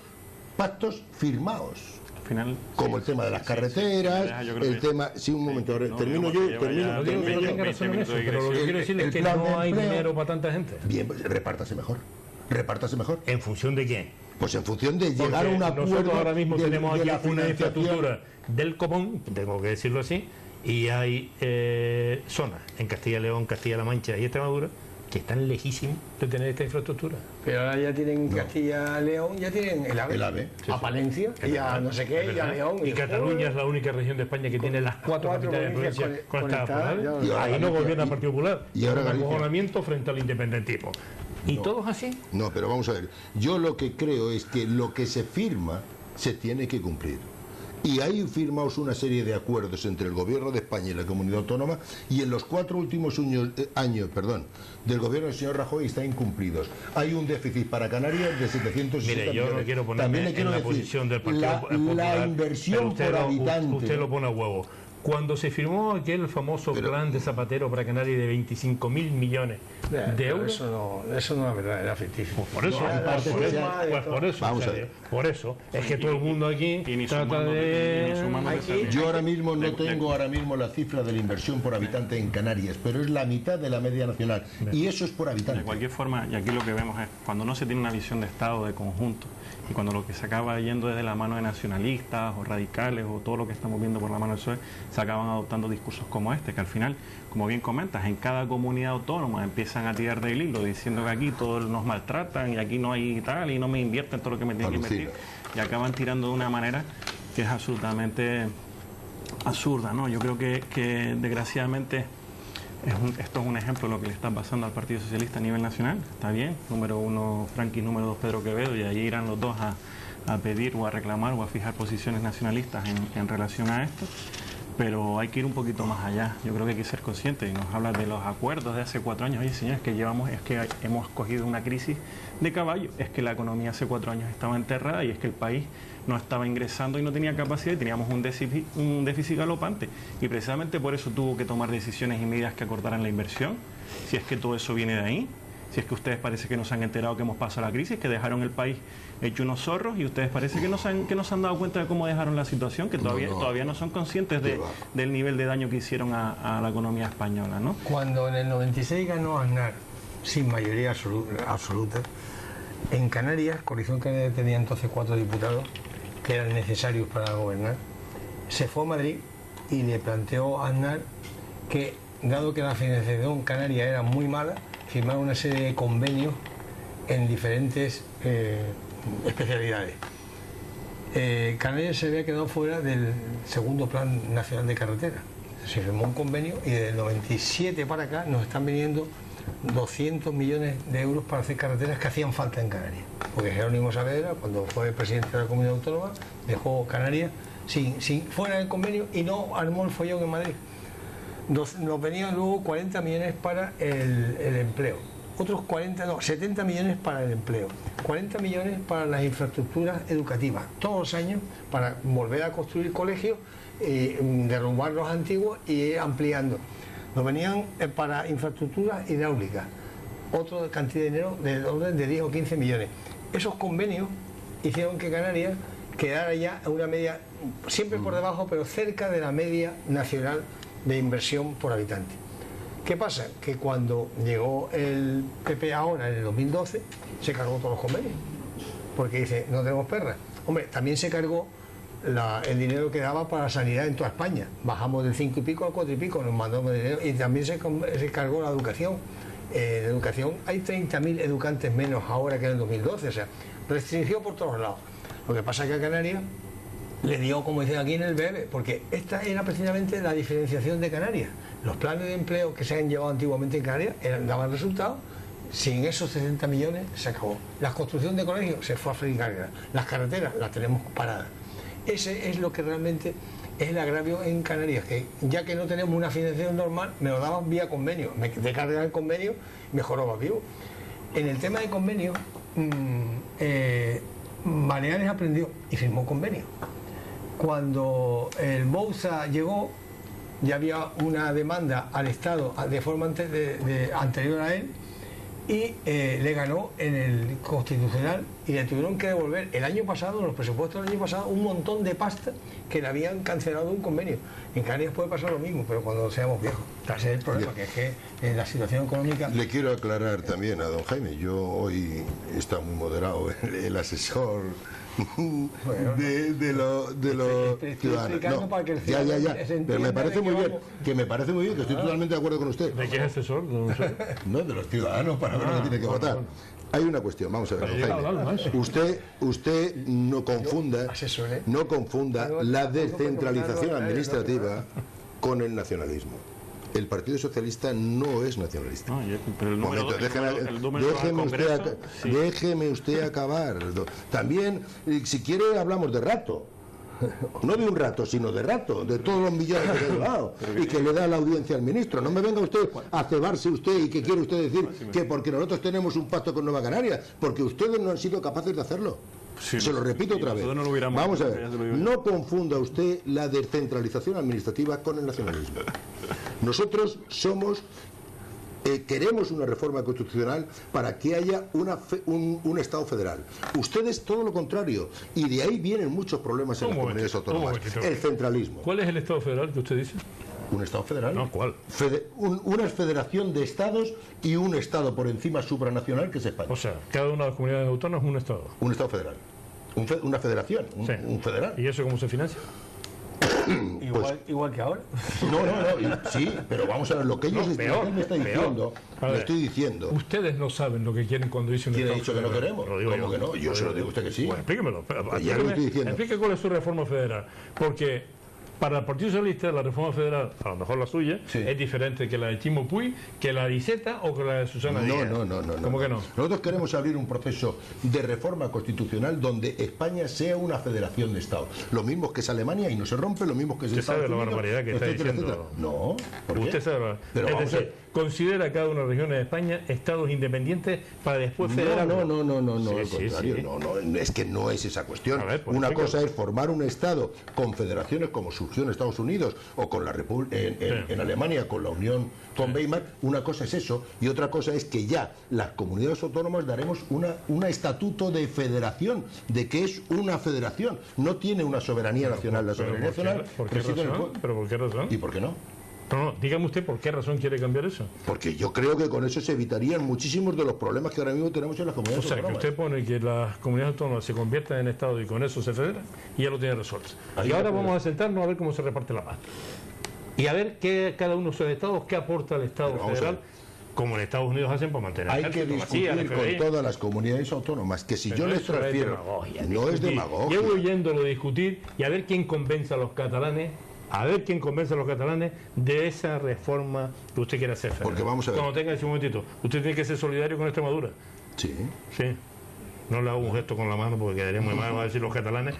Speaker 3: pactos firmados.
Speaker 2: Final,
Speaker 3: como el tema de las carreteras, el tema... Sí, un momento, ahora termino yo.
Speaker 1: No digo que no tenga razón en eso, pero lo que quiero decir es que no hay dinero para tanta gente.
Speaker 3: Bien, pues repártase mejor. Repártase mejor.
Speaker 1: ¿En función de quién?
Speaker 3: Pues en función de llegar a un acuerdo...
Speaker 1: Nosotros ahora mismo tenemos aquí una
Speaker 3: financiación
Speaker 1: infraestructura del copón, tengo que decirlo así, y hay zonas en Castilla y León, Castilla-La Mancha y Extremadura que están lejísimos de tener esta infraestructura.
Speaker 4: Pero ahora ya tienen Castilla y León, ya tienen el AVE.
Speaker 3: Sí,
Speaker 4: a Palencia, y a no sé qué, y a León.
Speaker 1: Y Cataluña es la única región de España que tiene las 4 capitales de provincia conectadas por AVE.
Speaker 3: Y
Speaker 1: ahí no gobierna el Partido Popular.
Speaker 3: Y ahora
Speaker 1: un
Speaker 3: Galicia.
Speaker 1: acojonamiento frente al independentismo. ¿Y todos así?
Speaker 3: No, pero vamos a ver. Yo lo que creo es que lo que se firma se tiene que cumplir. Y hay firmados una serie de acuerdos entre el Gobierno de España y la Comunidad Autónoma, y en los 4 últimos años del gobierno del señor Rajoy están incumplidos. Hay un déficit para Canarias de 760
Speaker 1: Mire, yo
Speaker 3: millones.
Speaker 1: no quiero ponerme en la posición del Partido Popular.
Speaker 3: La inversión por habitante.
Speaker 1: Usted lo pone a huevo. Cuando se firmó aquel famoso plan de Zapatero para Canarias de 25.000 millones de euros...
Speaker 4: Eso no es verdad, era ficticio.
Speaker 1: Pues por eso, por eso, es que todo el mundo aquí trata de...
Speaker 3: Yo ahora mismo no tengo la cifra de la inversión por habitante en Canarias, pero es la mitad de la media nacional. Y eso es por habitante.
Speaker 2: De cualquier forma, y aquí lo que vemos es, cuando no se tiene una visión de Estado, de conjunto, y cuando lo que se acaba yendo desde la mano de nacionalistas o radicales o todo lo que estamos viendo por la mano del PSOE, se acaban adoptando discursos como este, que al final, como bien comentas, en cada comunidad autónoma empiezan a tirar del hilo diciendo que aquí todos nos maltratan y aquí no hay tal y no me invierten todo lo que me tienen que invertir, y acaban tirando de una manera que es absolutamente absurda, ¿no? Yo creo que desgraciadamente esto es un ejemplo de lo que le está pasando al Partido Socialista a nivel nacional. Está bien, número 1 Franqui, número 2 Pedro Quevedo, y allí irán los dos a pedir o a reclamar o a fijar posiciones nacionalistas en relación a esto, pero hay que ir un poquito más allá. Yo creo que hay que ser conscientes, y nos habla de los acuerdos de hace 4 años. Oye, señores, es que hemos cogido una crisis de caballo, es que la economía hace 4 años estaba enterrada y es que el país no estaba ingresando y no tenía capacidad y teníamos un déficit galopante, y precisamente por eso tuvo que tomar decisiones y medidas que acortaran la inversión. Si es que todo eso viene de ahí, si es que ustedes parece que no se han enterado que hemos pasado la crisis, que dejaron el país hecho unos zorros, y ustedes parece que no se han dado cuenta de cómo dejaron la situación, que todavía no son conscientes del nivel de daño que hicieron a la economía española, ¿no?
Speaker 4: Cuando en el 96 ganó Aznar sin mayoría absoluta, en Canarias, Coalición Canaria tenía entonces 4 diputados que eran necesarios para gobernar, se fue a Madrid y le planteó a Aznar que, dado que la financiación canaria era muy mala, firmar una serie de convenios en diferentes especialidades. Canarias se había quedado fuera del segundo Plan Nacional de Carretera. Se firmó un convenio y desde el 97 para acá nos están viniendo 200 millones de euros para hacer carreteras que hacían falta en Canarias. Porque Jerónimo Saavedra, cuando fue presidente de la Comunidad Autónoma, dejó Canarias sin fuera del convenio y no armó el follón en Madrid. Nos venían luego 40 millones para el empleo, otros 70 millones para el empleo, 40 millones para las infraestructuras educativas, todos los años para volver a construir colegios, derrumbar los antiguos y ir ampliando. Nos venían para infraestructuras hidráulicas, otra cantidad de dinero del orden de 10 o 15 millones. Esos convenios hicieron que Canarias quedara ya en una media, siempre por debajo, pero cerca de la media nacional de inversión por habitante. ¿Qué pasa? Que cuando llegó el PP ahora, en el 2012, se cargó todos los convenios, porque dice, no tenemos perras. Hombre, también se cargó el dinero que daba para la sanidad en toda España. Bajamos del 5 y pico al 4 y pico, nos mandamos dinero, y también se cargó la educación. En educación hay 30.000 educantes menos ahora que en el 2012, o sea, restringió por todos lados. Lo que pasa es que a Canarias le dio, como dicen aquí, en el bebé, porque esta era precisamente la diferenciación de Canarias. Los planes de empleo que se han llevado antiguamente en Canarias daban resultados, sin esos 60 millones se acabó. La construcción de colegios se fue a freír carga. Las carreteras las tenemos paradas. Ese es lo que realmente es el agravio en Canarias, que ya que no tenemos una financiación normal, me lo daban vía convenio. Me quedé cargar el convenio, mejoraba vivo. En el tema de convenio, Baleares aprendió y firmó convenio. Cuando el Bouza llegó, ya había una demanda al Estado de forma anterior a él, y le ganó en el Constitucional y le tuvieron que devolver el año pasado, en los presupuestos del año pasado, un montón de pasta que le habían cancelado un convenio. En Canarias puede pasar lo mismo, pero cuando seamos viejos. Ese es el problema, que es que la situación económica...
Speaker 3: Le quiero aclarar también a don Jaime, yo hoy está muy moderado el asesor de los ciudadanos. No,
Speaker 4: para que el
Speaker 3: ya, pero me parece muy bien, que estoy totalmente de acuerdo con usted.
Speaker 1: ¿De qué es asesor?
Speaker 3: No, de los ciudadanos, para ver lo que tiene que votar. Hay una cuestión, vamos a ver, Jaime. Usted no confunda la descentralización administrativa con el nacionalismo. El Partido Socialista no es nacionalista.
Speaker 2: No, pero
Speaker 3: déjeme usted acabar. También, si quiere, hablamos de rato. No de un rato, sino de rato, de todos los millones que le ha llevado y que le da la audiencia al ministro. No me venga usted a cebarse usted y que quiere usted decir que porque nosotros tenemos un pacto con Nueva Canarias, porque ustedes no han sido capaces de hacerlo. Se lo repito otra vez. Vamos a ver, no confunda usted la descentralización administrativa con el nacionalismo. Nosotros queremos una reforma constitucional para que haya un Estado federal. Ustedes todo lo contrario, y de ahí vienen muchos problemas en las comunidades autónomas. El centralismo.
Speaker 1: ¿Cuál es el Estado federal que usted dice?
Speaker 3: ¿Un Estado federal?
Speaker 1: No, ¿cuál?
Speaker 3: Una federación de Estados y un Estado por encima supranacional que es España.
Speaker 1: O sea, cada una de las comunidades autónomas es un Estado.
Speaker 3: Un Estado federal. Una federación, un federal.
Speaker 1: ¿Y eso cómo se financia?
Speaker 4: Igual que ahora.
Speaker 3: Sí, pero vamos a ver lo que ellos me están diciendo. Le estoy diciendo.
Speaker 1: Ustedes no saben lo que quieren cuando dicen.
Speaker 3: ¿Quién ha dicho que no queremos? ¿Cómo que no? Yo se lo digo a usted que sí.
Speaker 1: Bueno, explíquemelo.
Speaker 3: Ya lo estoy diciendo.
Speaker 1: Explique cuál es su reforma federal. Porque para el Partido Socialista la reforma federal, a lo mejor la suya, es diferente que la de Chimo Puig, que la de Iceta o que la de Susana Díaz.
Speaker 3: No.
Speaker 1: ¿Cómo que no?
Speaker 3: Nosotros queremos abrir un proceso de reforma constitucional donde España sea una federación de Estados. Lo mismo que es Alemania y no se rompe, lo mismo que es Estados Unidos.
Speaker 1: ¿Usted sabe la barbaridad que está diciendo?
Speaker 3: No. ¿Por qué?
Speaker 1: Usted sabe. Es decir, considera cada una de las regiones de España estados independientes para después federar.
Speaker 3: No, al contrario. No, es que no es esa cuestión. Una cosa es formar un Estado con federaciones como surgió en Estados Unidos o con la en Alemania con la Unión con Weimar. Una cosa es eso y otra cosa es que ya las comunidades autónomas daremos un estatuto de federación, de que es una federación, no tiene una soberanía nacional. La soberanía nacional reside en el pueblo.
Speaker 1: ¿Pero por qué razón?
Speaker 3: ¿Y por qué no?
Speaker 1: No, dígame usted por qué razón quiere cambiar eso.
Speaker 3: Porque yo creo que con eso se evitarían muchísimos de los problemas que ahora mismo tenemos en las comunidades autónomas.
Speaker 1: O sea, que usted pone que las comunidades autónomas se conviertan en Estado y con eso se federan y ya lo tiene resuelto. Y ahora vamos a sentarnos a ver cómo se reparte la pasta. Y a ver qué cada uno de esos estados, qué aporta el Estado federal, como en Estados Unidos hacen para mantener.
Speaker 3: Hay que discutir con todas las comunidades autónomas, que si yo les transfiero... No es demagogia.
Speaker 1: Llevo oyéndolo discutir y a ver quién convence a los catalanes. De esa reforma que usted quiere hacer.
Speaker 3: Porque vamos a ver.
Speaker 1: Cuando tenga ese momentito, usted tiene que ser solidario con Extremadura.
Speaker 3: Sí.
Speaker 1: No le hago un gesto con la mano porque quedaría muy mal, va a decir los catalanes,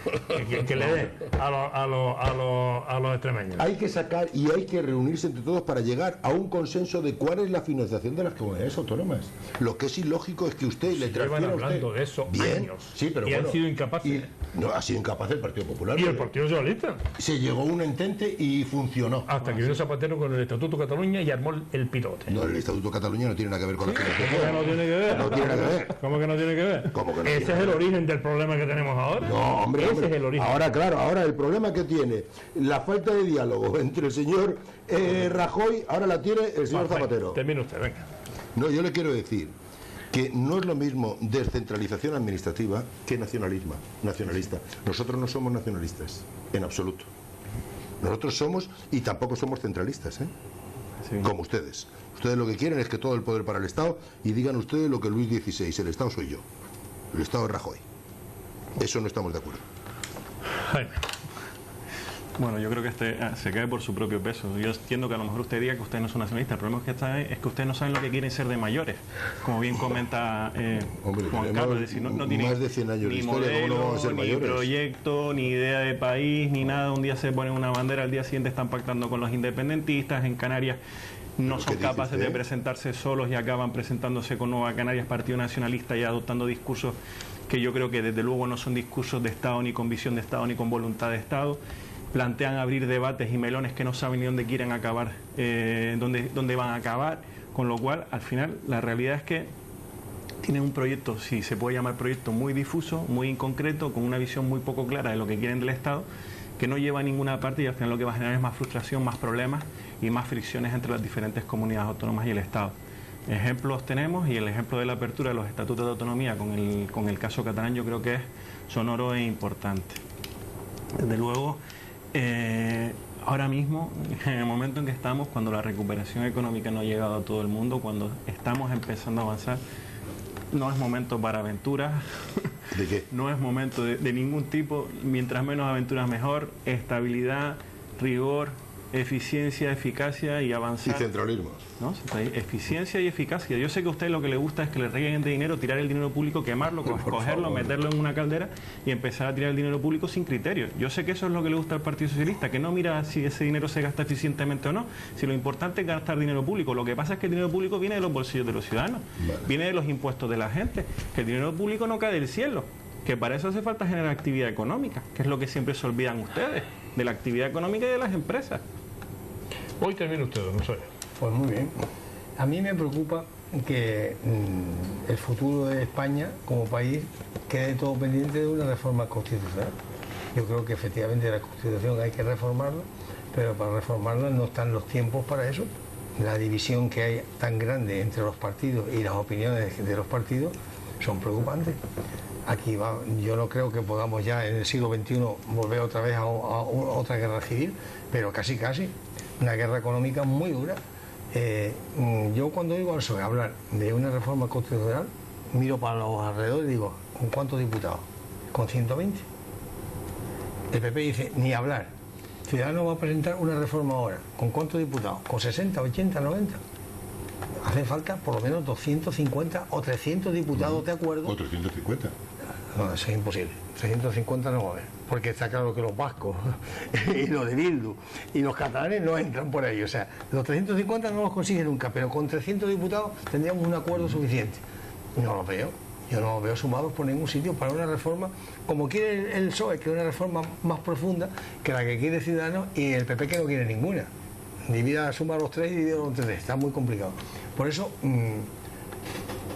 Speaker 1: que le dé a los extremeños.
Speaker 3: Hay que sacar y hay que reunirse entre todos para llegar a un consenso de cuál es la financiación de las comunidades autónomas. Lo que es ilógico es que usted le transfiera a usted...
Speaker 1: hablando de eso años.
Speaker 3: Sí, pero
Speaker 1: han sido incapaces.
Speaker 3: No, ha sido incapaz el Partido Popular.
Speaker 1: ¿Y el Partido Socialista?
Speaker 3: Se llegó a un entente y funcionó.
Speaker 1: Hasta que vino Zapatero con el Estatuto de Cataluña y armó el pilote.
Speaker 3: No, el Estatuto de Cataluña no tiene nada que ver con la financiación.
Speaker 1: ¿Cómo que no tiene que ver?
Speaker 3: No tiene nada que ver.
Speaker 1: ¿Cómo que no tiene que ver?
Speaker 3: ¿Cómo que no?
Speaker 1: Ese es el origen del problema que tenemos ahora.
Speaker 3: No, hombre.
Speaker 1: Ese es el origen.
Speaker 3: Ahora el problema que tiene la falta de diálogo entre el señor Rajoy, ahora la tiene el señor Zapatero.
Speaker 1: Termine usted, venga.
Speaker 3: No, yo le quiero decir que no es lo mismo descentralización administrativa que nacionalista. Nosotros no somos nacionalistas, en absoluto. Nosotros somos, y tampoco somos centralistas, como ustedes. Ustedes lo que quieren es que todo el poder para el Estado, y digan ustedes lo que Luis XVI, el Estado soy yo, el Estado es Rajoy. Eso no estamos de acuerdo.
Speaker 1: Jaime,
Speaker 2: Bueno, yo creo que se cae por su propio peso. Yo entiendo que a lo mejor usted diga que usted no es nacionalista. El problema es que ustedes no saben lo que quieren ser de mayores. Como bien comenta Juan Carlos, es decir, no tienen
Speaker 3: más de 100 años de
Speaker 2: ni
Speaker 3: historia, ¿cómo no vamos a ser
Speaker 2: ni
Speaker 3: mayores?
Speaker 2: proyecto, ni idea de país, ni nada. Un día se ponen una bandera, al día siguiente están pactando con los independentistas. En Canarias no son capaces de presentarse solos y acaban presentándose con Nueva Canarias, Partido Nacionalista, y adoptando discursos que yo creo que desde luego no son discursos de Estado, ni con visión de Estado, ni con voluntad de Estado. Plantean abrir debates y melones que no saben ni dónde quieren acabar, dónde van a acabar, con lo cual, al final, la realidad es que tienen un proyecto, si se puede llamar proyecto, muy difuso, muy inconcreto, con una visión muy poco clara de lo que quieren del Estado, que no lleva a ninguna parte y al final lo que va a generar es más frustración, más problemas y más fricciones entre las diferentes comunidades autónomas y el Estado. Ejemplos tenemos, y el ejemplo de la apertura de los estatutos de autonomía con el caso catalán yo creo que es sonoro e importante. Desde luego, ahora mismo, en el momento en que estamos, cuando la recuperación económica no ha llegado a todo el mundo, cuando estamos empezando a avanzar, no es momento para aventuras.
Speaker 3: ¿De qué?
Speaker 2: No es momento de ningún tipo. Mientras menos aventuras mejor. Estabilidad, rigor, eficiencia, eficacia y avanzar.
Speaker 3: Y centralismo.
Speaker 2: ¿No? Eficiencia y eficacia. Yo sé que a usted lo que le gusta es que le reguen de dinero, tirar el dinero público, quemarlo, cogerlo, meterlo en una caldera y empezar a tirar el dinero público sin criterio. Yo sé que eso es lo que le gusta al Partido Socialista, que no mira si ese dinero se gasta eficientemente o no, si lo importante es gastar dinero público. Lo que pasa es que el dinero público viene de los bolsillos de los ciudadanos, viene de los impuestos de la gente, que el dinero público no cae del cielo, que para eso hace falta generar actividad económica, que es lo que siempre se olvidan ustedes, de la actividad económica y de las empresas.
Speaker 1: Hoy termina usted, no sé.
Speaker 4: Pues muy bien. A mí me preocupa que el futuro de España como país quede todo pendiente de una reforma constitucional. Yo creo que efectivamente la Constitución hay que reformarla, pero para reformarla no están los tiempos para eso. La división que hay tan grande entre los partidos y las opiniones de los partidos son preocupantes. Aquí yo no creo que podamos ya en el siglo XXI volver otra vez a otra guerra civil, pero casi. Una guerra económica muy dura. Yo cuando oigo al PSOE hablar de una reforma constitucional, miro para los alrededores y digo, ¿con cuántos diputados? ¿Con 120? El PP dice, ni hablar. Ciudadanos va a presentar una reforma ahora. ¿Con cuántos diputados? ¿Con 60, 80, 90? Hacen falta por lo menos 250 o 300 diputados, ¿de acuerdo?
Speaker 3: O 350.
Speaker 4: No, eso es imposible. 350 no va a haber. Porque está claro que los vascos y los de Bildu y los catalanes no entran por ahí. O sea, los 350 no los consigue nunca, pero con 300 diputados tendríamos un acuerdo suficiente. No lo veo. Yo no los veo sumados por ningún sitio para una reforma como quiere el PSOE, que es una reforma más profunda que la que quiere Ciudadanos, y el PP que no quiere ninguna. Suma los tres y divide los tres. Está muy complicado. Por eso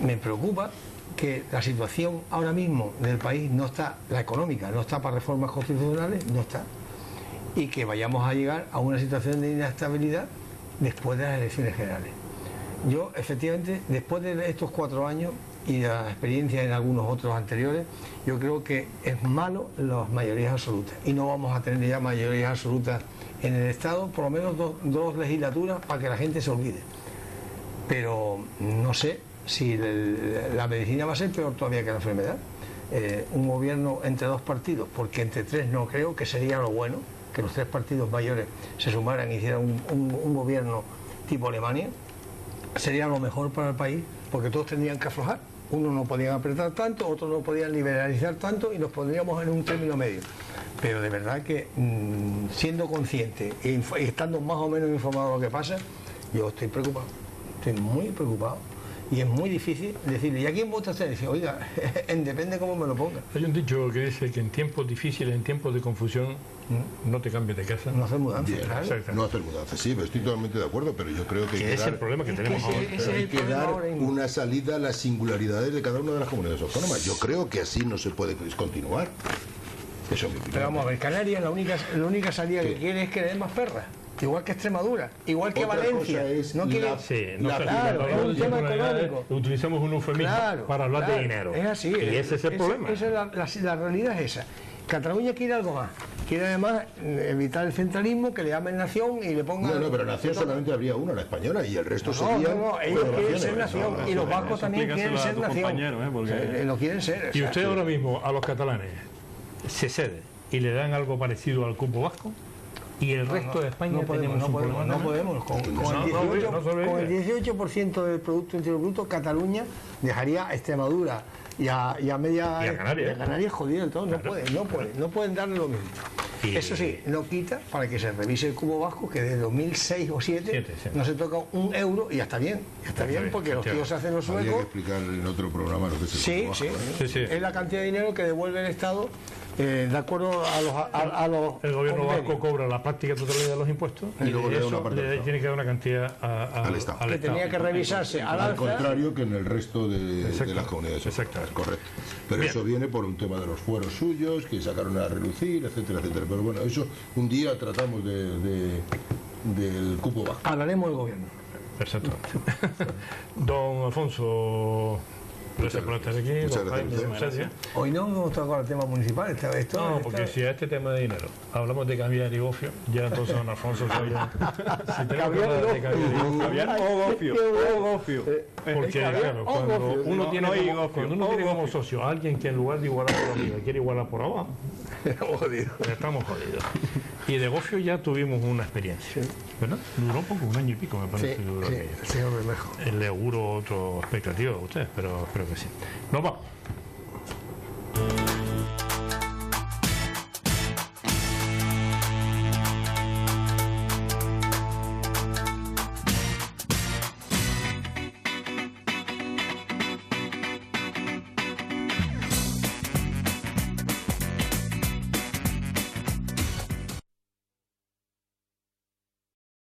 Speaker 4: me preocupa que la situación ahora mismo del país no está, la económica, no está para reformas constitucionales, no está. Y que vayamos a llegar a una situación de inestabilidad después de las elecciones generales. Yo, efectivamente, después de estos 4 años y de la experiencia en algunos otros anteriores, yo creo que es malo las mayorías absolutas. Y no vamos a tener ya mayorías absolutas en el Estado, por lo menos dos legislaturas para que la gente se olvide. Pero no sé si la medicina va a ser peor todavía que la enfermedad. Un gobierno entre 2 partidos, porque entre 3 no creo que sería lo bueno, que los 3 partidos mayores se sumaran y hicieran un gobierno tipo Alemania, sería lo mejor para el país, porque todos tendrían que aflojar. Unos no podían apretar tanto, otros no podían liberalizar tanto y nos pondríamos en un término medio. Pero de verdad que siendo consciente y estando más o menos informado de lo que pasa, yo estoy preocupado, estoy muy preocupado. Y es muy difícil decirle, ¿y a quién vota usted? Dice, oiga, depende cómo me lo ponga.
Speaker 1: Hay un dicho que dice que en tiempos difíciles, en tiempos de confusión, no te cambies de casa.
Speaker 4: No hacer mudanza, claro.
Speaker 3: No hacer mudanza, sí, estoy totalmente de acuerdo, pero yo creo que
Speaker 1: es el problema que tenemos ahora.
Speaker 3: Hay que dar una salida a las singularidades de cada una de las comunidades autónomas. Yo creo que así no se puede continuar. Eso es mi opinión.
Speaker 4: Pero vamos a ver, Canarias la única salida que quiere es que le den más perras. Igual que Extremadura, igual que
Speaker 3: Otra
Speaker 4: Valencia.
Speaker 3: es
Speaker 4: no quiere.
Speaker 1: Claro,
Speaker 4: es un tema económico.
Speaker 1: Utilizamos un eufemismo para hablar de dinero.
Speaker 4: Es así.
Speaker 1: Y ese es el problema.
Speaker 4: La realidad es esa. Cataluña quiere algo más. Quiere además evitar el centralismo, que le llamen nación y le pongan.
Speaker 3: No, pero nación solamente habría una, la española, y el resto serían.
Speaker 4: No, ellos quieren ser nación. Y los vascos también quieren ser nación. Lo quieren ser.
Speaker 1: Y usted ahora mismo a los catalanes se cede y le dan algo parecido al cupo vasco. y el resto de España tenemos un problema.
Speaker 4: No podemos. Con el 18% del Producto Interior Bruto, Cataluña dejaría a Extremadura y a Canarias jodido del todo. No pueden darle lo mismo. Eso sí, no quita para que se revise el cubo vasco, que desde 2006 o 2007 no se toca un euro y ya está bien. Ya está bien, porque los tíos se hacen los suecos.
Speaker 3: Habría que explicar en otro programa lo que es el cubo vasco.
Speaker 4: Sí. Es la cantidad de dinero que devuelve el Estado de acuerdo a los
Speaker 1: el gobierno
Speaker 4: convenios.
Speaker 1: vasco cobra la práctica totalidad de los impuestos
Speaker 3: y luego le da
Speaker 1: eso
Speaker 3: una parte
Speaker 1: tiene que dar una cantidad al Estado.
Speaker 4: Que tenía que revisarse
Speaker 3: al contrario que en el resto de las comunidades.
Speaker 1: Exactamente.
Speaker 3: Correcto. Pero eso viene por un tema de los fueros suyos que sacaron a relucir, etcétera, etcétera. Pero bueno, eso un día tratamos del cupo vasco.
Speaker 4: Hablaremos del gobierno.
Speaker 1: Exacto. Don Alfonso, gracias por estar aquí.
Speaker 3: Muchas gracias.
Speaker 4: Hoy no hemos tocado el tema municipal, esta vez.
Speaker 1: Porque si a este tema de dinero hablamos de cambiar y gofio, ya entonces don Alfonso se oye. Si tenemos que hablar de cambiar y gofio. Porque claro, cuando uno tiene como socio a alguien que en lugar de igualar por arriba quiere igualar por abajo, estamos jodidos. Y de gofio ya tuvimos una experiencia, ¿verdad? Duró poco, 1 año y pico me parece.
Speaker 4: Sí, el señor Bermejo.
Speaker 1: Le auguro otra expectativa a ustedes, pero espero que sí. Nos vamos.